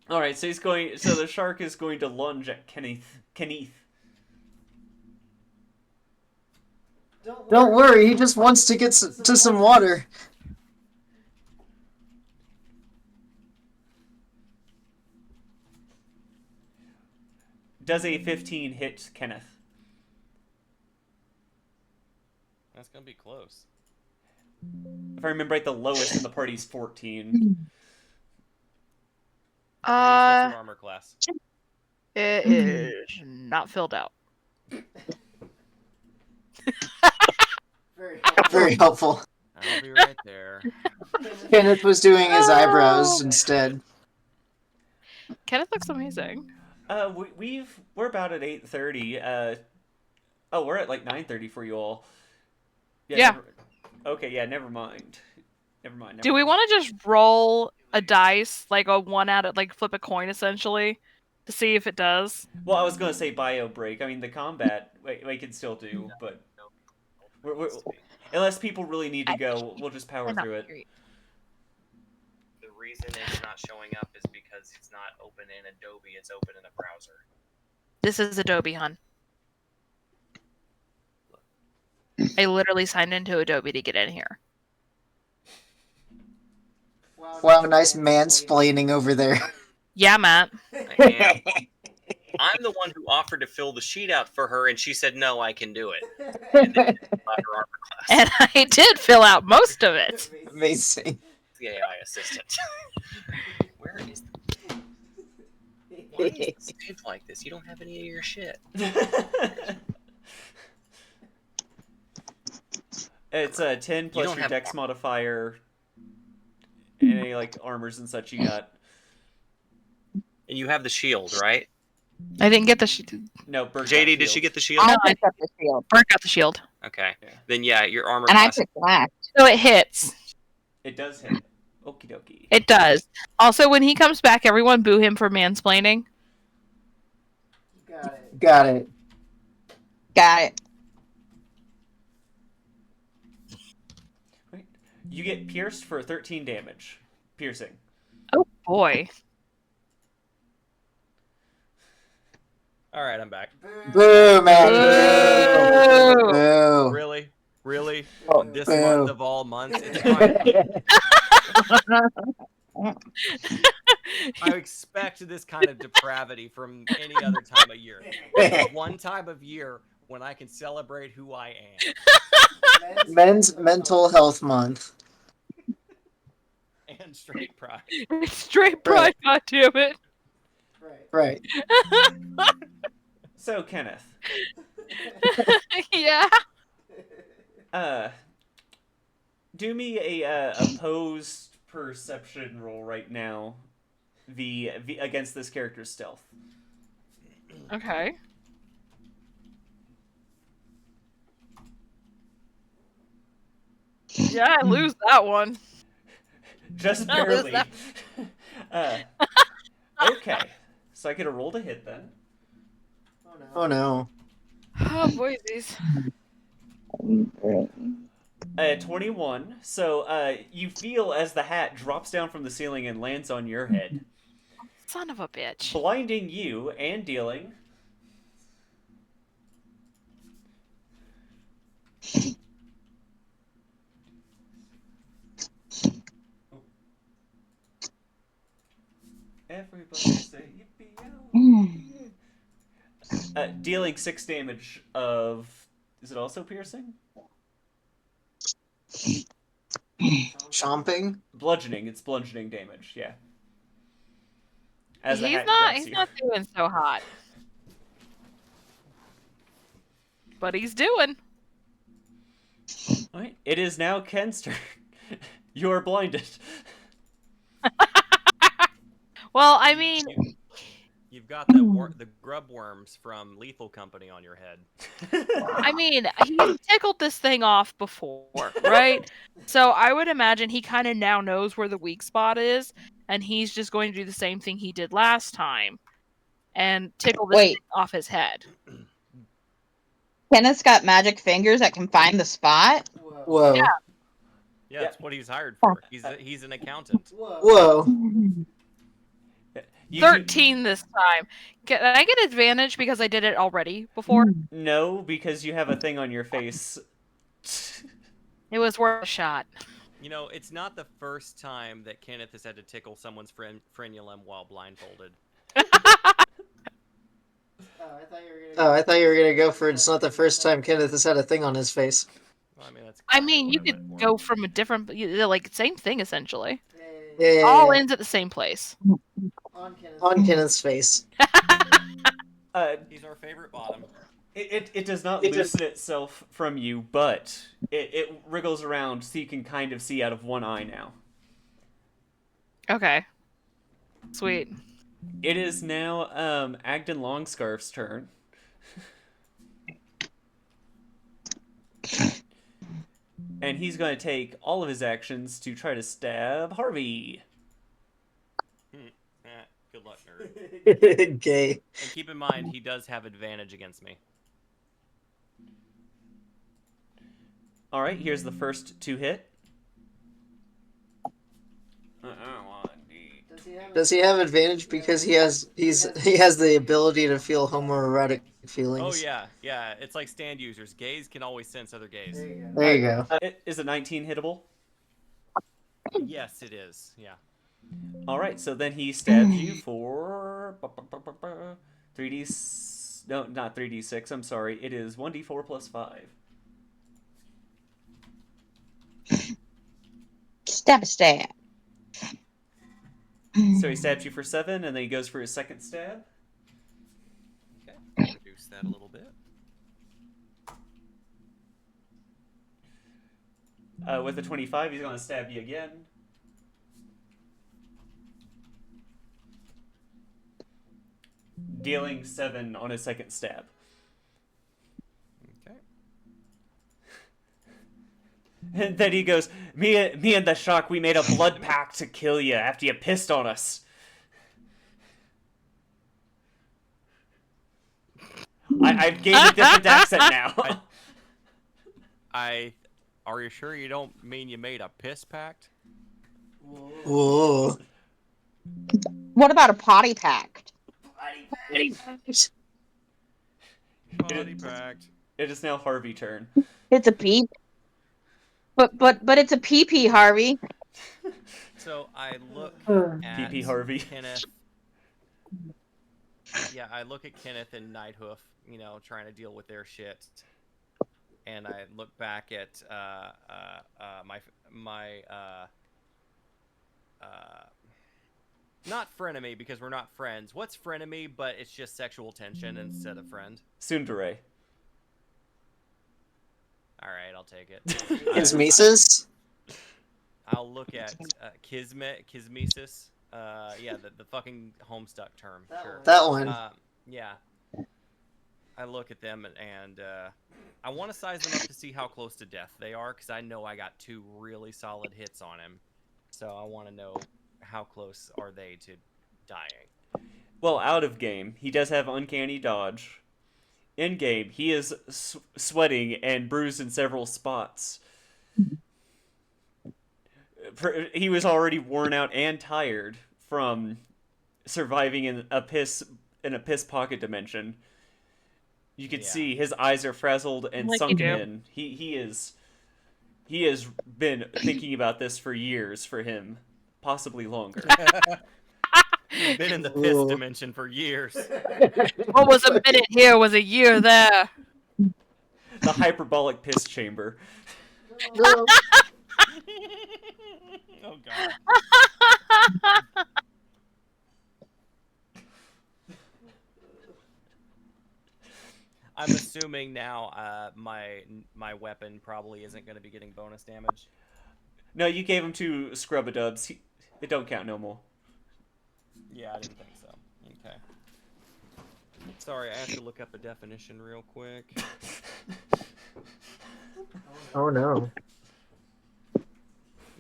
All right, so he's going. So the shark is going to lunge at Kenneth. Don't worry, he just wants to get to some water. Does a 15 hit Kenneth? that's gonna be close. If I remember right, the lowest in the party is 14. What's your armor class? It is not filled out. Very helpful. I'll be right there. Kenneth was doing his eyebrows instead. Kenneth looks amazing. We're about at 8:30. Oh, we're at like 9:30 for you all. Yeah. Okay, yeah, never mind. Do we want to just roll a dice, like a one out of, like flip a coin essentially, to see if it does? Well, I was gonna say bio break. I mean, the combat we can still do, but we're unless people really need to go, we'll just power through it. The reason it's not showing up is because it's not open in Adobe. It's open in a browser. This is Adobe, hon. I literally signed into Adobe to get in here. Wow, nice mansplaining over there. Yeah, Matt. And I'm the one who offered to fill the sheet out for her, and she said, "No, I can do it." And then about her armor class. And I did fill out most of it. Amazing. The AI assistant. Where is the... Why is it saved like this? You don't have any of your shit. It's a 10 You plus don't your have dex modifier, and any like armors and such you got. And you have the shield, right? I didn't get the shield. No, Bird got JD, did shield. she get the shield? I picked up the shield. Bert got the shield. Okay. Yeah. Then yeah, your armor And I class. took black. So it hits. It does hit. Okie dokie. It does. Also, when he comes back, everyone boo him for mansplaining. Got it. Got it. Wait. You get pierced for 13 damage. Piercing. Oh boy. All right, I'm back. Boo, man. Boo. Boo. Really? Really? Oh, This boo. month of all months? It's fine. I expect this kind of depravity from any other time of year. One time of year when I can celebrate who I am. Men's Mental Health Month. And straight pride. It's straight pride, goddammit. Right. So, Kenneth. Yeah. Do me a opposed perception roll right now, against this character's stealth. Okay. Yeah, I lose that one. Just How is barely. that? Okay, so I get a roll to hit then. Oh no. Oh, boysies. 21. So you feel as the hat drops down from the ceiling and lands on your head, Son of a bitch. blinding you and dealing dealing 6 damage of... Is it also piercing? Chomping? Bludgeoning. It's bludgeoning damage, yeah. As the He's hat not. grabs He's you. not doing so hot. But he's doing. Alright, it is now Ken's turn. You are blinded. Well, I mean, You've got the grub worms from Lethal Company on your head. he's tickled this thing off before, right? So I would imagine he kind of now knows where the weak spot is, and he's just going to do the same thing he did last time, and tickle this Wait. thing off his head. Kenneth's got magic fingers that can find the spot. Whoa. Yeah, that's what he's hired for. He's an accountant. Whoa. You 13 this time. Can I get advantage because I did it already before? No, because you have a thing on your face. It was worth a shot. You know, it's not the first time that Kenneth has had to tickle someone's frenulum while blindfolded. Oh, I thought you were gonna go for it's not the first time Kenneth has had a thing on his face. Well, I mean, that's. I kinda mean, what you I could meant for. go from a different, like, same thing essentially. Yeah. All ends at the same place. On Kenneth's face. He's our favorite bottom. It does not loosen itself from you, but it wriggles around so you can kind of see out of one eye now. Okay. Sweet. It is now Agden Longscarf's turn. And he's going to take all of his actions to try to stab Harvey. Good luck, nerd. Gay. And keep in mind, he does have advantage against me. Alright, here's the first 2 hit. Does he have advantage because he has the ability to feel homoerotic feelings? Oh yeah. It's like stand users. Gays can always sense other gays. There you go. Is a 19 hittable? Yes, it is. Yeah. Alright, so then he stabs you for 3d... No, not 3d6, I'm sorry. It is 1d4 plus 5. Stab a stab. So he stabs you for 7, and then he goes for his second stab. Okay. Reduce that a little bit. With a 25, he's going to stab you again. Dealing 7 on his second stab. Okay. And then he goes, me and the shark, we made a blood pact to kill you after you pissed on us. I've gained a different accent now. Are you sure you don't mean you made a piss pact? Whoa. What about a potty pact? Potty pact. It is now Harvey's turn. It's a pee. But it's a pee, Harvey. So I look at PP Harvey. Kenneth. Yeah, I look at Kenneth and Nighthoof, trying to deal with their shit, and I look back at my not frenemy because we're not friends. What's frenemy? But it's just sexual tension instead of friend. Tsundere. All right, I'll take it. His Mises? I'll look at Kismesis. Yeah, the fucking Homestuck term. Sure. That one. Yeah. I look at them and I want to size them up to see how close to death they are, because I know I got 2 really solid hits on him. So I want to know how close are they to dying. Well, out of game, he does have uncanny dodge. In game, he is sweating and bruised in several spots. He was already worn out and tired from surviving in a piss pocket dimension. You can see his eyes are frazzled and sunken in. He has been thinking about this for years for him, possibly longer. You've been in the piss Ooh. dimension for years. What was a minute here was a year there. The hyperbolic piss chamber. No. Oh god. I'm assuming now my weapon probably isn't going to be getting bonus damage. No, you gave him 2 scrub-a-dubs. It don't count no more. Yeah, I didn't think so. Okay. Sorry, I have to look up a definition real quick. Oh no.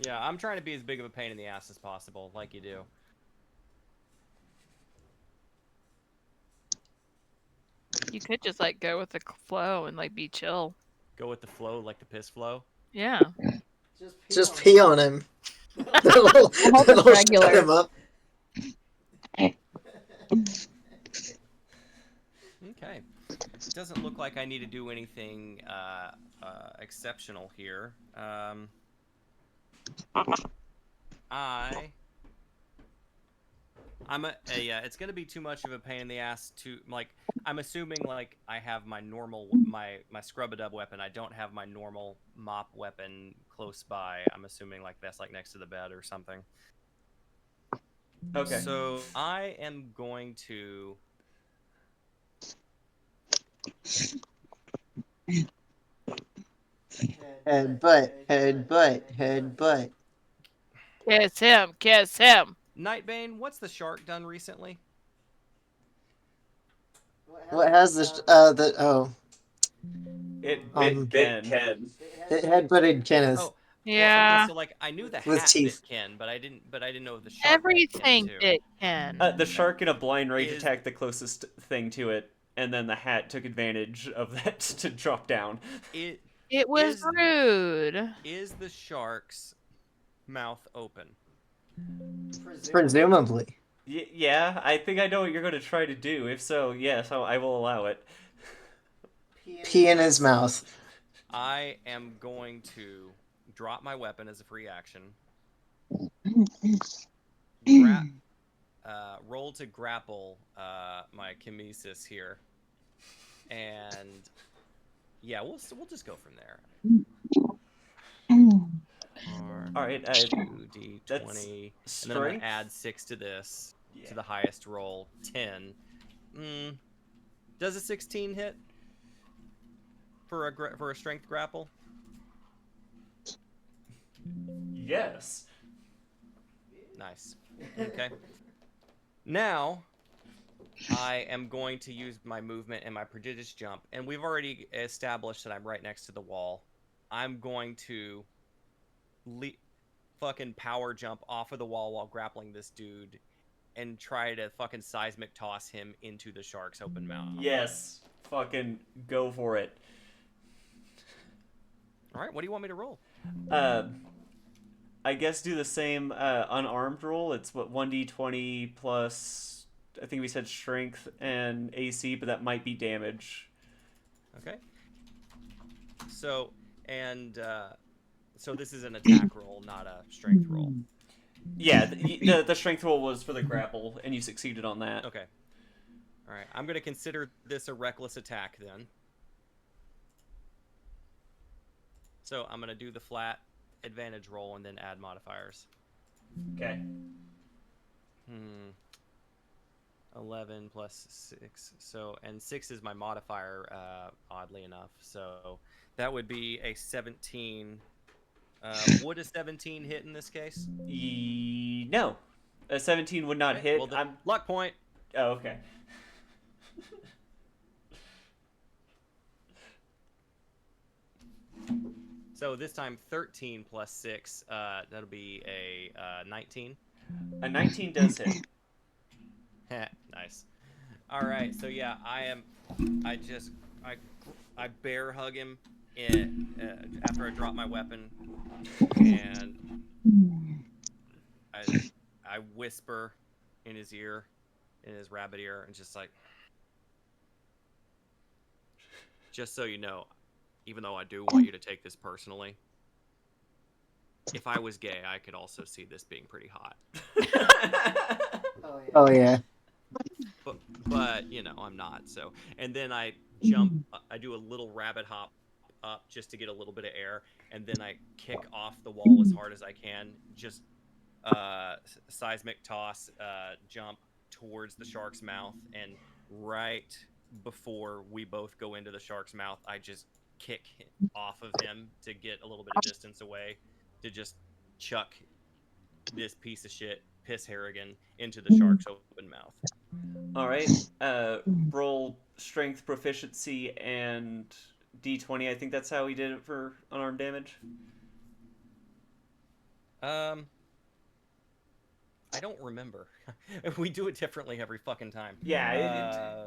Yeah, I'm trying to be as big of a pain in the ass as possible, like you do. You could just like go with the flow and like be chill. Go with the flow, like the piss flow. Yeah. Just pee on him. That'll hope it's that'll shut regular. him up. Okay. It doesn't look like I need to do anything exceptional here. It's gonna be too much of a pain in the ass to like. I'm assuming like I have my normal my scrub-a-dub weapon. I don't have my normal mop weapon close by. I'm assuming like that's like next to the bed or something. Okay. So I am going to. Headbutt. Kiss him. Kiss him. Nightbane, what's the shark done recently? What has this? It bit Ken. It headbutted Kenneth. Oh, Yeah. Well, okay, so like I knew the With hat teeth. bit Ken, but I didn't know the shark bit Everything Ken too. bit Ken. The shark in a blind rage Is- attacked the closest thing to it, and then the hat took advantage of that to drop down. It It was is- rude. is the shark's mouth open. Presumably. Yeah, I think I know what you're going to try to do. If so, yes, I will allow it. Pee in his mouth. I am going to drop my weapon as a free action. Roll to grapple my kinesis here, and yeah, we'll just go from there. All right, 2d20, that's and then I'm gonna strength. add 6 to this Yeah. to the highest roll, 10. Does a 16 hit for a strength grapple? Yes. Nice. Okay. Now, I am going to use my movement and my prodigious jump, and we've already established that I'm right next to the wall. I'm going to fucking power jump off of the wall while grappling this dude and try to fucking seismic toss him into the shark's open mouth. Yes. Fucking go for it. All right, what do you want me to roll? I guess do the same unarmed roll. It's what 1d20 plus. I think we said strength and AC, but that might be damage. Okay. So this is an attack roll, not a strength roll. Yeah, the strength roll was for the grapple, and you succeeded on that. Okay. All right, I'm going to consider this a reckless attack then. So I'm going to do the flat advantage roll and then add modifiers. Okay. 11 plus 6. And 6 is my modifier, oddly enough. So that would be a 17. Would a 17 hit in this case? No. A 17 would not hit. Well, luck point. Oh, okay. So this time 13 plus 6, that'll be a 19. A 19 does hit. Nice. All right, so yeah, I bear hug him after I drop my weapon, and I whisper in his ear, in his rabbit ear, and just so you know, even though I do want you to take this personally, if I was gay, I could also see this being pretty hot. Oh yeah. but you know I'm not. So and then I jump. I do a little rabbit hop up just to get a little bit of air, and then I kick off the wall as hard as I can. Just seismic toss, jump towards the shark's mouth, and right before we both go into the shark's mouth, I just kick off of him to get a little bit of distance away, to just chuck this piece of shit piss Harrigan into the shark's open mouth. All right. Roll strength proficiency and d20. I think that's how he did it for unarmed damage. I don't remember. We do it differently every fucking time. Yeah.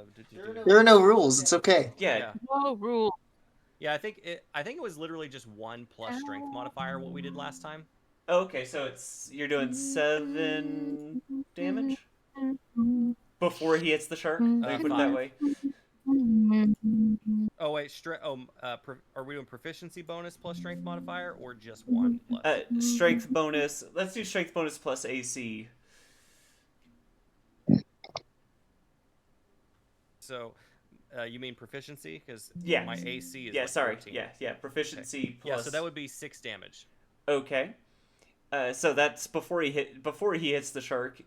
There are no rules. It's okay. Yeah. No rule. Yeah, I think it was literally just 1 plus strength modifier what we did last time. Okay, so you're doing 7 damage before he hits the shark. Let me put it that 5. way. Oh wait, are we doing proficiency bonus plus strength modifier or just 1 plus? Strength bonus. Let's do strength bonus plus AC. So, you mean proficiency? Because Yeah. my AC is Yeah. like Sorry. 14. Yeah. Proficiency plus. Yeah, so that would be 6 damage. Okay. So that's before he hits the shark,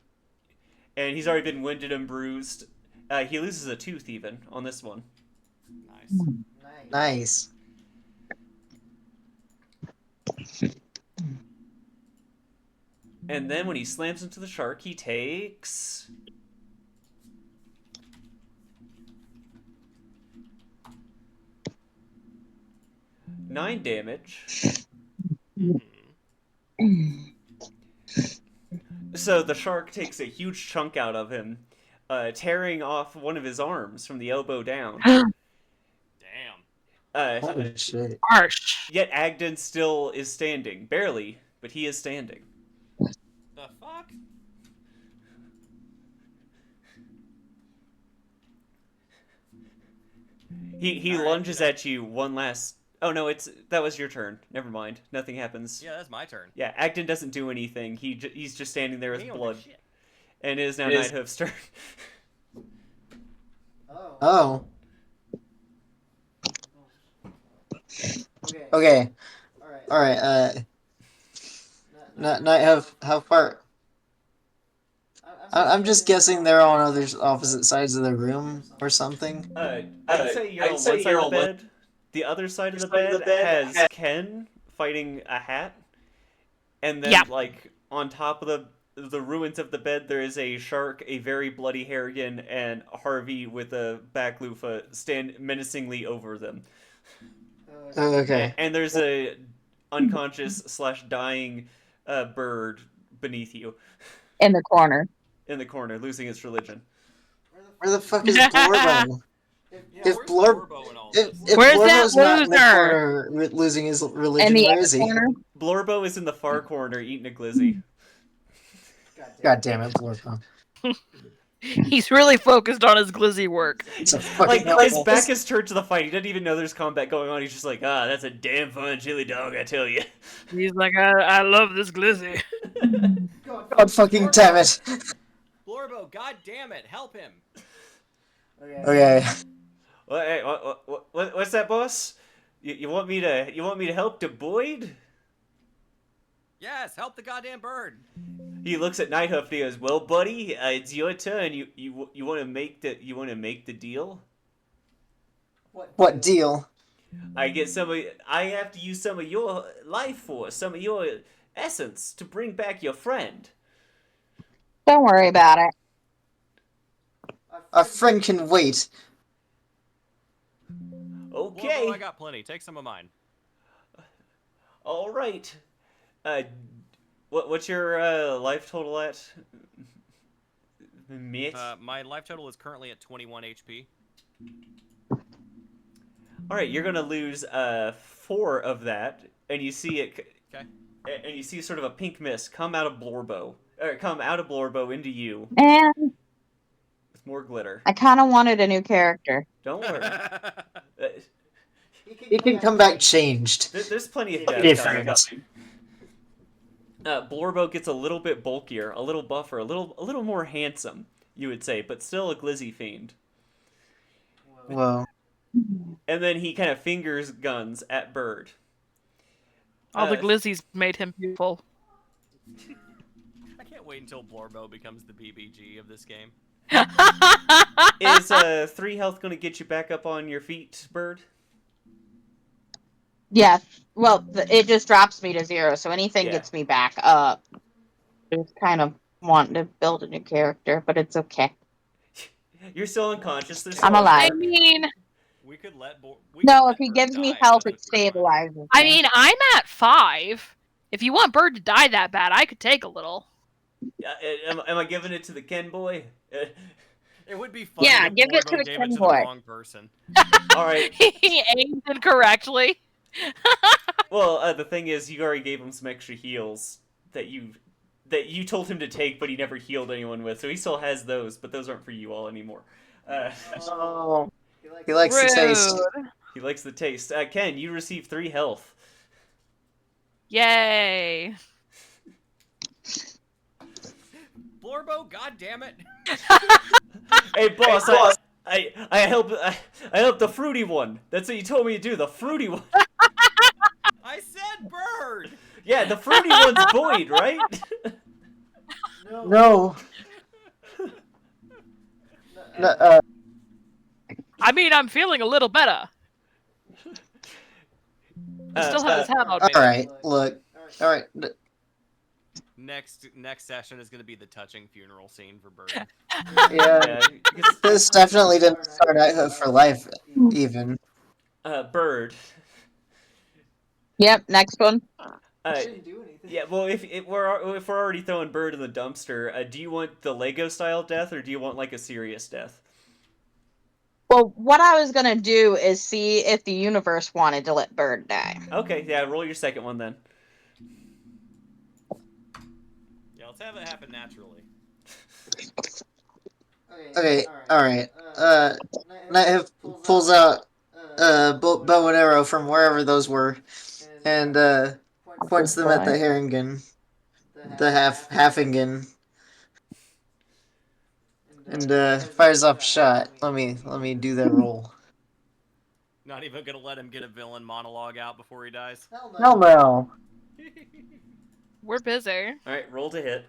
and he's already been winded and bruised. He loses a tooth even on this one. Nice. Nice. And then when he slams into the shark, he takes 9 damage. So the shark takes a huge chunk out of him, tearing off one of his arms from the elbow down. Damn. Holy shit. Harsh. Yet Agden still is standing. Barely, but he is standing. The fuck? He All right, lunges at you one last... Oh no, that was your turn. Never mind. Nothing happens. Yeah, that's my turn. Yeah, Agden doesn't do anything. He's just standing there with He don't do blood. shit. And it is now Nighthoof's turn. Oh. Okay. All right. Night have how far? I'm just guessing they're on opposite sides of the room or something. I'd say you're on one side of the bed. The other side of the bed has Ken fighting a hat. And then, Yeah. like, on top of the ruins of the bed, there is a shark, a very bloody Harrigan, and Harvey with a back loofah stand menacingly over them. Oh, okay. And there's a unconscious / dying bird beneath you In the corner. in the corner, losing its religion. Where the fuck is Blorbo? If where's Blorb- Blorbo in all If this? Where's Blorbo's that not in the loser? corner losing his religion, In the where other is he? corner. Blorbo is in the far corner eating a glizzy. God damn it, Blorbo. He's really focused on his glizzy work. It's a Like, fucking his apple. back is turned to the fight. He doesn't even know there's combat going on. He's just like, that's a damn fun chili dog, I tell you. He's like, I love this glizzy. God fucking damn it. Blorbo, god damn it, help him. Okay. What's that, boss? You want me to help the Boyd? Yes, help the goddamn bird. He looks at Nighthoof and he goes, "Well, buddy, it's your turn. You want to make the deal? What deal? I have to use some of your life force, some of your essence to bring back your friend." Don't worry about it. A friend can wait. Okay. Blorbo, I got plenty. Take some of mine. All right. What's your life total at? Mate. My life total is currently at 21 HP. All right, you're gonna lose 4 of that, and you see it. Okay. And you see sort of a pink mist come out of Blorbo into you And with more glitter. I kind of wanted a new character. Don't worry. He can come back changed. There's plenty of death Different. coming. Blorbo gets a little bit bulkier, a little buffer, a little more handsome, you would say, but still a glizzy fiend. Whoa. And then he kind of fingers guns at Bird. All the glizzies made him beautiful. I can't wait until Blorbo becomes the BBG of this game. Is 3 health going to get you back up on your feet, Bird? Yeah. Well, it just drops me to 0, so anything gets me back up. Just kind of wanting to build a new character, but it's okay. You're still unconscious. I'm alive. I mean, we could let if he gives me health, it stabilizes. I mean, I'm at 5. If you want Bird to die that bad, I could take a little. Am I giving it to the Ken boy? It would be funny. Yeah, if give it Blorbo to the gave Ken it to boy. the wrong person. All right. He aimed incorrectly. Well, the thing is, you already gave him some extra heals that you told him to take, but he never healed anyone with. So he still has those, but those aren't for you all anymore. Oh. He likes the taste. He likes the taste. Ken, you receive 3 health. Yay. Blorbo, god damn it. Hey, boss, I helped the fruity one. That's what you told me to do, the fruity one. I said Bird. Yeah, the fruity one's Boyd, right? No. I mean, I'm feeling a little better. I still have his head on me. Alright, look. Alright. Next session is going to be the touching funeral scene for Bird. Yeah. This definitely didn't start out for life, even. Bird. Yep, next one. Yeah, well, if we're already throwing Bird in the dumpster, do you want the Lego style death or do you want like a serious death? Well, what I was gonna do is see if the universe wanted to let Bird die. Okay, yeah, roll your second one then. Yeah, let's have it happen naturally. Okay, alright. Night pulls out bow and arrow from wherever those were, and points them at the Haringen, the Halfingen, and fires off a shot. Let me do that roll. Not even going to let him get a villain monologue out before he dies. Hell no. We're busy. All right, roll to hit.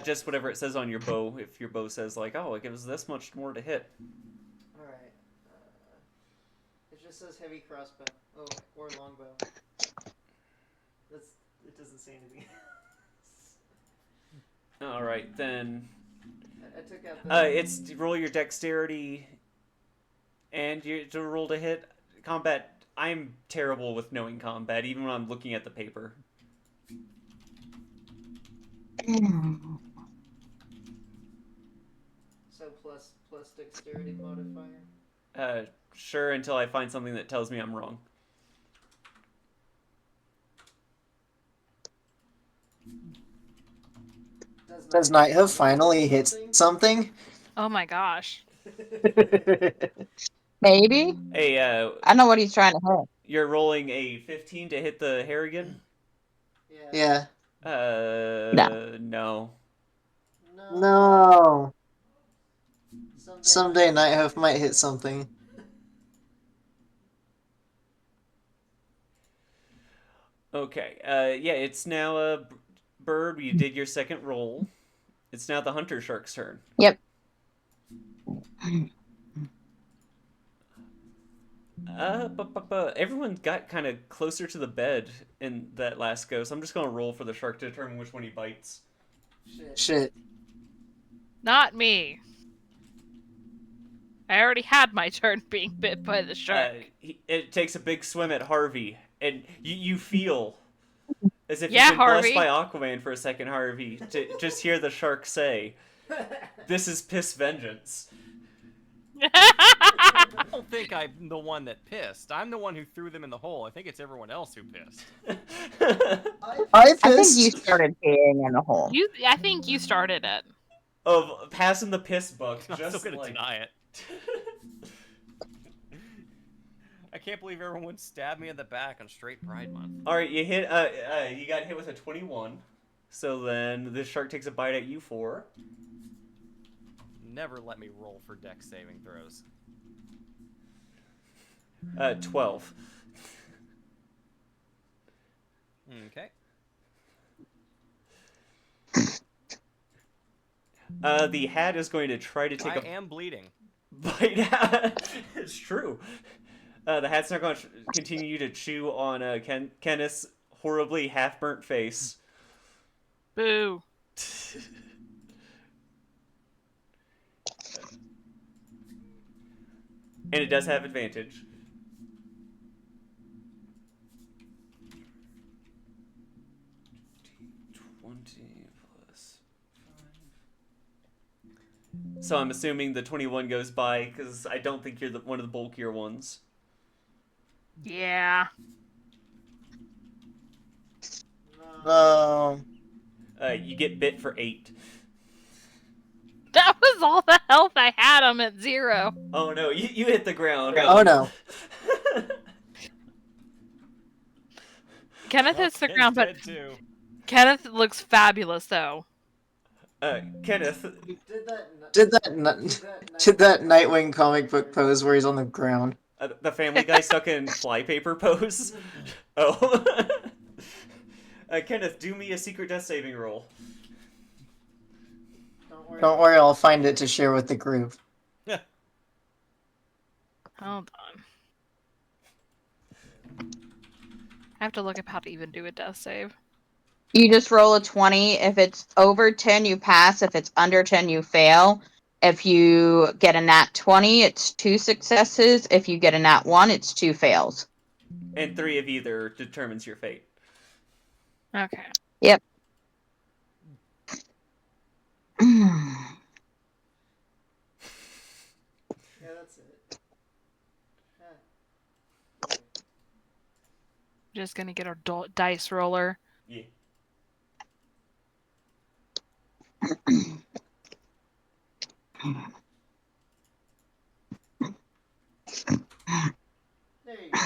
Just whatever it says on your bow. If your bow says like, oh, it gives this much more to hit. Alright. It just says heavy crossbow. Oh, or longbow. It doesn't say anything. All right, then. I took out it's roll your dexterity, and you to roll to hit. Combat. I'm terrible with knowing combat, even when I'm looking at the paper. So plus dexterity modifier? Sure, until I find something that tells me I'm wrong. Does Night have finally hit something? Oh my gosh. Maybe? Hey, I don't know what he's trying to hit. you're rolling a 15 to hit the Harrigan? Yeah. No. No. Someday Nighthoof might hit something. Okay, yeah, it's now Bird, you did your second roll. It's now the Hunter Shark's turn. Yep. Everyone got kind of closer to the bed in that last go, so I'm just gonna roll for the shark to determine which one he bites. Shit. Not me. I already had my turn being bit by the shark. It takes a big swim at Harvey, and you feel as if Yeah, you've been Harvey. blessed by Aquaman for a second, Harvey, to just hear the shark say, "This is piss vengeance." I don't think I'm the one that pissed. I'm the one who threw them in the hole. I think it's everyone else who pissed. I I think pissed. you started peeing in a hole. I think you started it. Of passing the piss buck, I'm just still gonna like deny it. I can't believe everyone stabbed me in the back on straight Pride Month. All right, you hit. You got hit with a 21. So then the shark takes a bite at you for. Never let me roll for dex saving throws. 12. Okay. The hat is going to try to take I a am bleeding. bite. It's true. The hat's not going to continue to chew on Kenneth's horribly half-burnt face. Boo. And it does have advantage. So I'm assuming the 21 goes by, because I don't think you're one of the bulkier ones. Yeah. No. You get bit for 8. That was all the health I had. I'm at 0. Oh no, you hit the ground. Oh no. Kenneth hits the Ken's ground, but dead too. Kenneth looks fabulous, though. Kenneth. Did that Nightwing comic book pose where he's on the ground? The Family Guy stuck in flypaper pose. Oh. Kenneth, do me a secret death saving roll. Don't worry, I'll find it to share with the group. Hold on. I have to look up how to even do a death save. You just roll a 20. If it's over 10, you pass. If it's under 10, you fail. If you get a nat 20, it's 2 successes. If you get a nat 1, it's 2 fails. And 3 of either determines your fate. Okay. Yep. Yeah, that's it. Just gonna get our dice roller. Yeah. There you go.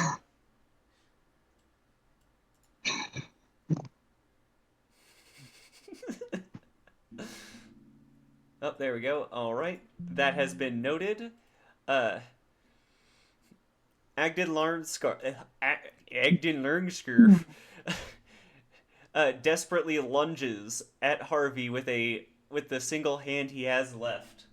Oh, there we go. All right, that has been noted. Agden Lernsker desperately lunges at Harvey with the single hand he has left.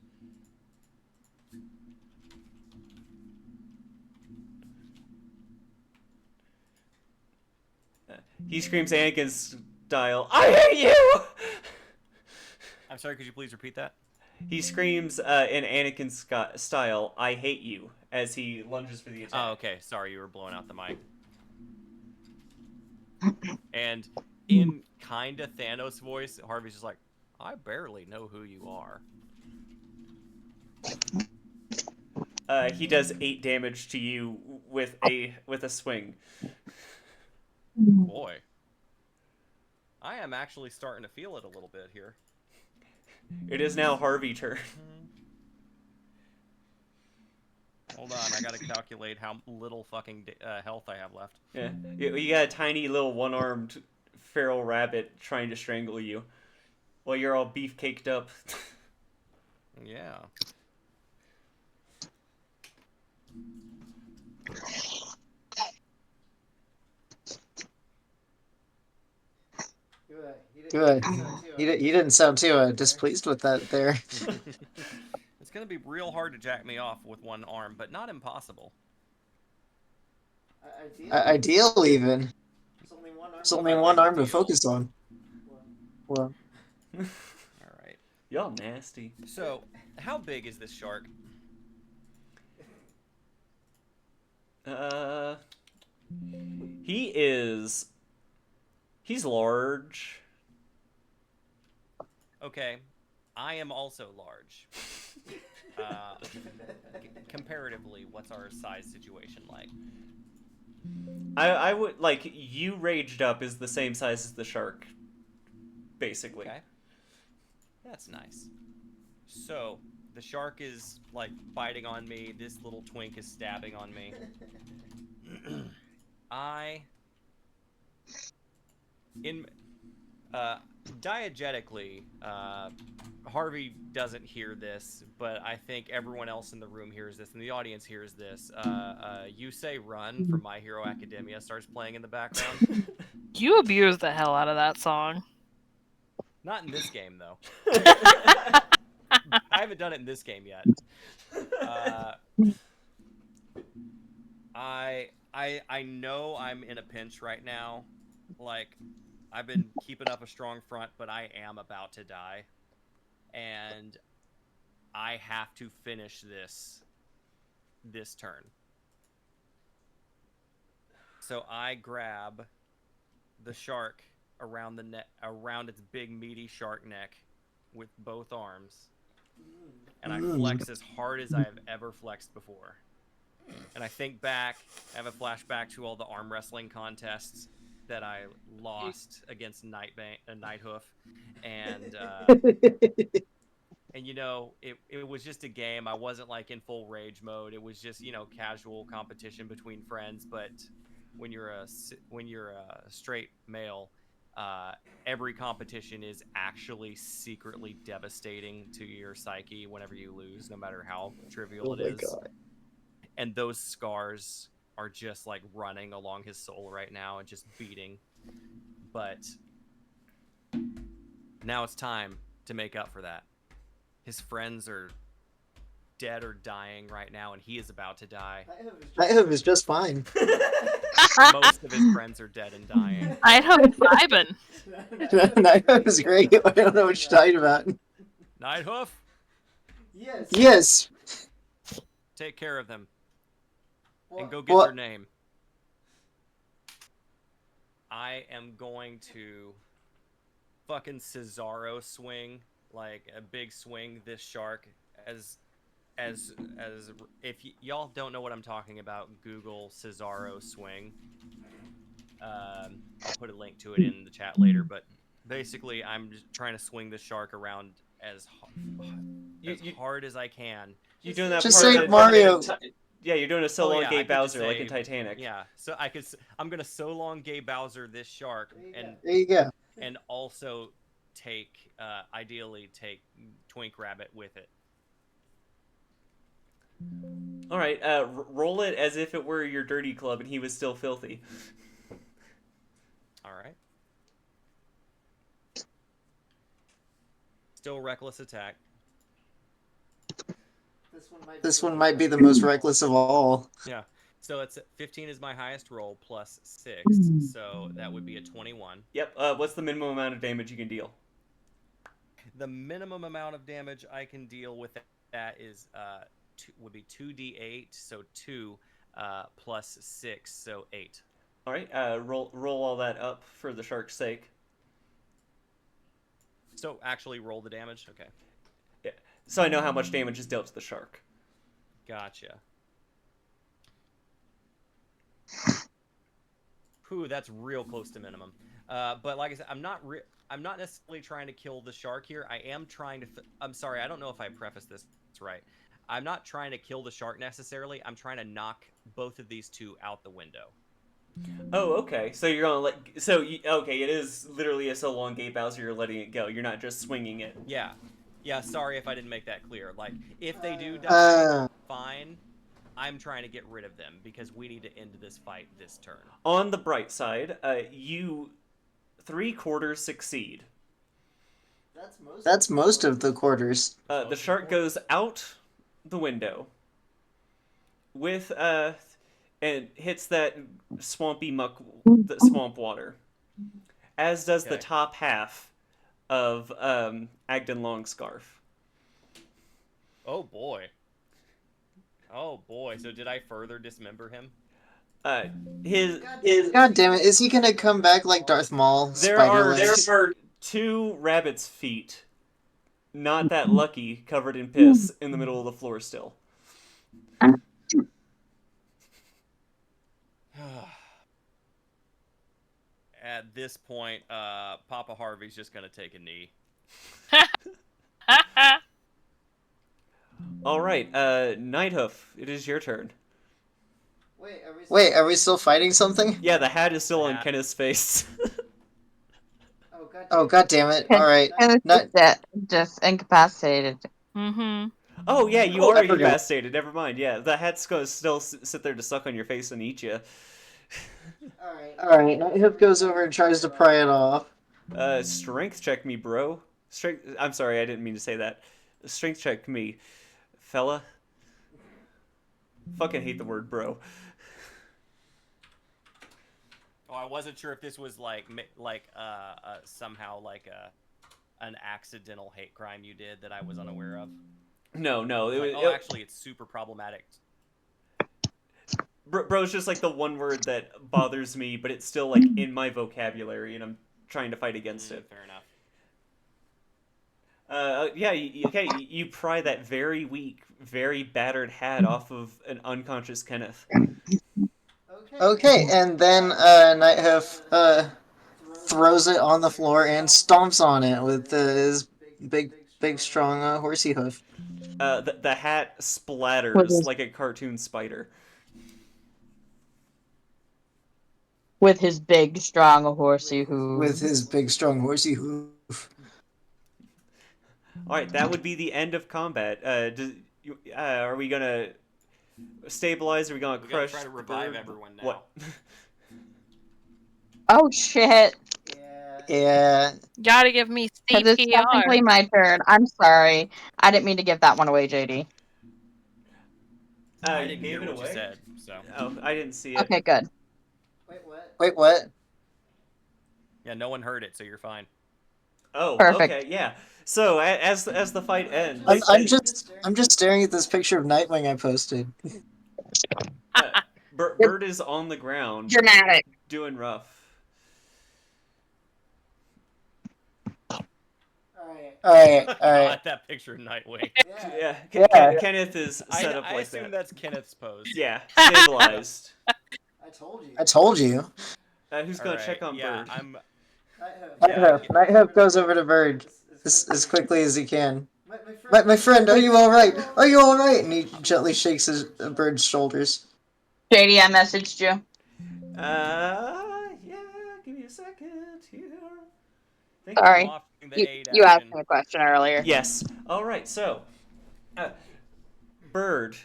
He screams Anakin style, "I hate you!" I'm sorry, could you please repeat that? He screams in Anakin style, "I hate you," as he lunges for the attack. Oh, okay. Sorry, you were blowing out the mic. And in kinda Thanos voice, Harvey's just like, I barely know who you are. He does 8 damage to you with a swing. Boy. I am actually starting to feel it a little bit here. It is now Harvey turn. Hold on, I gotta calculate how little fucking health I have left. Yeah, you got a tiny little one-armed feral rabbit trying to strangle you, while you're all beef-caked up. Yeah. Good. You didn't sound too displeased with that there. It's gonna be real hard to jack me off with one arm, but not impossible. Ideal even. There's only one arm to focus on. Well. Alright. Y'all nasty. So, how big is this shark? He's large. Okay, I am also large. Comparatively, what's our size situation like? I would, like, you raged up is the same size as the shark, basically. Okay. That's nice. So, the shark is, like, biting on me. This little twink is stabbing on me. I in diegetically, Harvey doesn't hear this, but I think everyone else in the room hears this, and the audience hears this. You Say Run from My Hero Academia starts playing in the background. You abused the hell out of that song. Not in this game, though. I haven't done it in this game yet. I know I'm in a pinch right now. Like, I've been keeping up a strong front, but I am about to die. And I have to finish this turn. So I grab the shark around around its big meaty shark neck with both arms, and I flex as hard as I have ever flexed before. And I think back, I have a flashback to all the arm wrestling contests that I lost against Nighthoof, and and you know, it was just a game. I wasn't like in full rage mode. It was just, you know, casual competition between friends. But when you're a straight male, every competition is actually secretly devastating to your psyche whenever you lose, no matter how trivial it is. God. And those scars are just like running along his soul right now and just beating. But now it's time to make up for that. His friends are dead or dying right now, and he is about to die. Nighthoof is just fine. Most of his friends are dead and dying. I'd hope vibing. Nighthoof is great. I don't know what you're talking about. Nighthoof, Yes. take care of them. And go get What? their name. I am going to fucking Cesaro swing, like a big swing, this shark. As if y'all don't know what I'm talking about, Google Cesaro swing. I'll put a link to it in the chat later, but basically I'm just trying to swing the shark around as hard as I can. You doing that Just part say of Mario. Yeah, you're doing a so long I gay could just Bowser like say- in Titanic. Yeah, so I'm gonna so long gay Bowser this shark, and There you go. also ideally take Twink Rabbit with it. All right, roll it as if it were your dirty club and he was still filthy. All right. Still reckless attack. This one might be the most reckless of all. Yeah. So it's 15 is my highest roll plus 6, so that would be a 21. Yep. What's the minimum amount of damage you can deal? The minimum amount of damage I can deal with that is would be 2d8, so 2 plus 6, so 8. All right. Roll all that up for the shark's sake. So actually roll the damage. Okay. Yeah. So I know how much damage is dealt to the shark. Gotcha. Whew, that's real close to minimum. But like I said, I'm not necessarily trying to kill the shark here. I am trying to. I'm sorry, I don't know if I prefaced this right. I'm not trying to kill the shark necessarily. I'm trying to knock both of these two out the window. Oh, okay. So you're gonna okay, it is literally a so long gay Bowser. You're letting it go. You're not just swinging it. Yeah. Yeah. Sorry if I didn't make that clear. Like, if they do die, fine. I'm trying to get rid of them because we need to end this fight this turn. On the bright side, you 3/4 succeed. That's most of the quarters. The shark goes out the window with and hits that swampy the swamp water, as does the Okay. top half of Agden Longscarf. Oh boy. Oh boy. So did I further dismember him? His God damn it! Is he gonna come back like Darth Maul? there Spider-Legs? are 2 rabbit's feet, not that lucky, covered in piss in the middle of the floor still. At this point, Papa Harvey's just gonna take a knee. All right, Nighthoof, it is your turn. Wait, are we still fighting something? Yeah, the hat is still The on hat. Kenneth's face. Oh, god damn it. Ken- Alright. Kenneth Not. is dead, just incapacitated. Mm-hmm. Oh yeah, you Oh, are I forgot. incapacitated. Never mind. Yeah, the hat's gonna still sit there to suck on your face and eat you. Alright, Nighthoof goes over and tries to pry it off. Strength check me, bro. Strength. I'm sorry, I didn't mean to say that. Strength check me, fella. Fucking hate the word bro. Oh, I wasn't sure if this was somehow like an accidental hate crime you did that I was unaware of. No, Like, oh, actually, it's super problematic. bro's just like the one word that bothers me, but it's still like in my vocabulary, and I'm trying to fight against it. Fair enough. Yeah, okay, you pry that very weak, very battered hat off of an unconscious Kenneth. Okay, and then Nighthoof throws it on the floor and stomps on it with his big strong horsey hoof. The hat With splatters his- like a cartoon spider. With his big, strong horsey hoof. With his big strong horsey hoof. Alright, that would be the end of combat. Are we gonna stabilize? Are we gonna We gotta crush? try to the revive bird? everyone now. What? Oh shit! Yeah. Gotta give me Because it's technically CPR. my turn. I'm sorry. I didn't mean to give that one away, JD. I You didn't gave hear it what away? you said, so Oh, I didn't see it. Okay, good. Wait, what? yeah, no one heard it, so you're fine. Oh, Perfect. okay, yeah. So as the fight ends, I'm just staring at this picture of Nightwing I posted. Bird is on the ground, Dramatic. doing rough. Alright. God, that picture of Nightwing. Yeah, Yeah. Kenneth is set up I like assume that. that's Kenneth's pose. Yeah, stabilized. I told you. Who's gonna Alright, check on yeah, Bird? I'm. Nighthoof goes over to Bird as quickly as he can. My friend, are you alright? Are you alright? And he gently shakes his Bird's shoulders. JD, I messaged you. Yeah, give me a second here. Sorry. Watching the aid You asked action. me a question earlier. Yes. All right. So, Bird,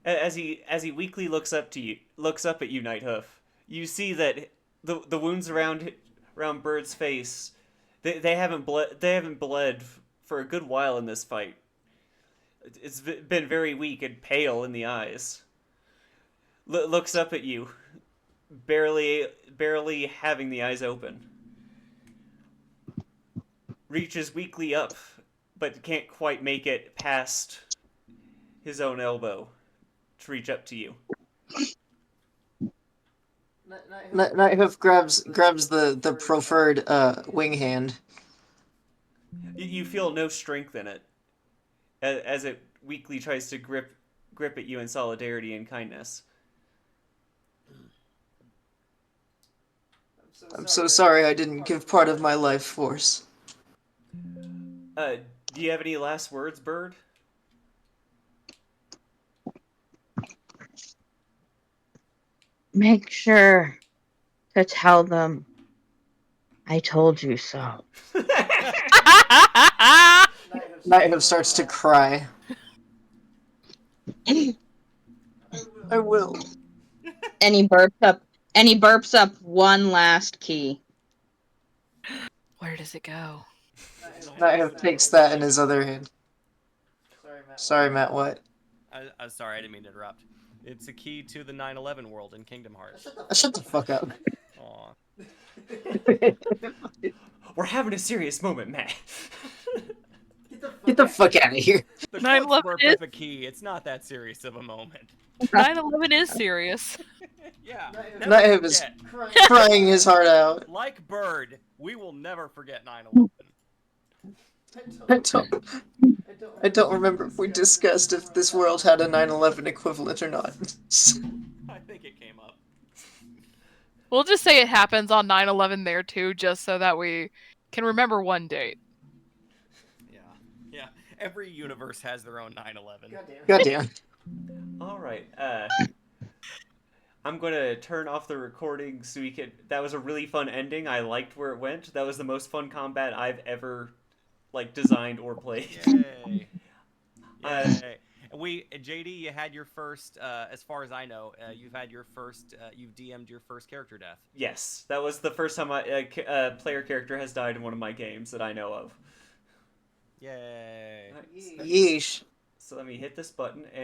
as he weakly looks up at you, Nighthoof, you see that the wounds around Bird's face, they haven't bled for a good while in this fight. It's been very weak and pale in the eyes. Looks up at you, barely having the eyes open. Reaches weakly up, but can't quite make it past his own elbow to reach up to you. Nighthoof grabs the proffered wing hand. You feel no strength in it, as it weakly tries to grip at you in solidarity and kindness. I'm so sorry I didn't give part of my life force. Do you have any last words, Bird? Make sure to tell them I told you so. Nighthoof starts to cry. I will. And he burps up one last key. Where does it go? Nighthoof takes that in his other hand. Sorry, Matt, what? I'm sorry, I didn't mean to interrupt. It's a key to the 9/11 world in Kingdom Hearts. Shut the fuck up. Aw. We're having a serious moment, Matt. Get the fuck out of here. The 9/11 quote's worth is- of a key. It's not that serious of a moment. 9/11 is serious. Yeah. Nighthoof is crying his heart out. Like Bird, we will never forget 9/11. I don't remember if we discussed if this world had a 9/11 equivalent or not. I think it came up. We'll just say it happens on 9/11 there too, just so that we can remember one date. Yeah. Every universe has their own 9/11. Goddamn. All right. I'm gonna turn off the recording so we can. That was a really fun ending. I liked where it went. That was the most fun combat I've ever designed or played. Yay! Uh, Yay! And JD, you had your first, as far as I know, you've had your first, you've DM'd your first character death. Yes, that was the first time a player character has died in one of my games that I know of. Yay! Yeesh. So let me hit this button and.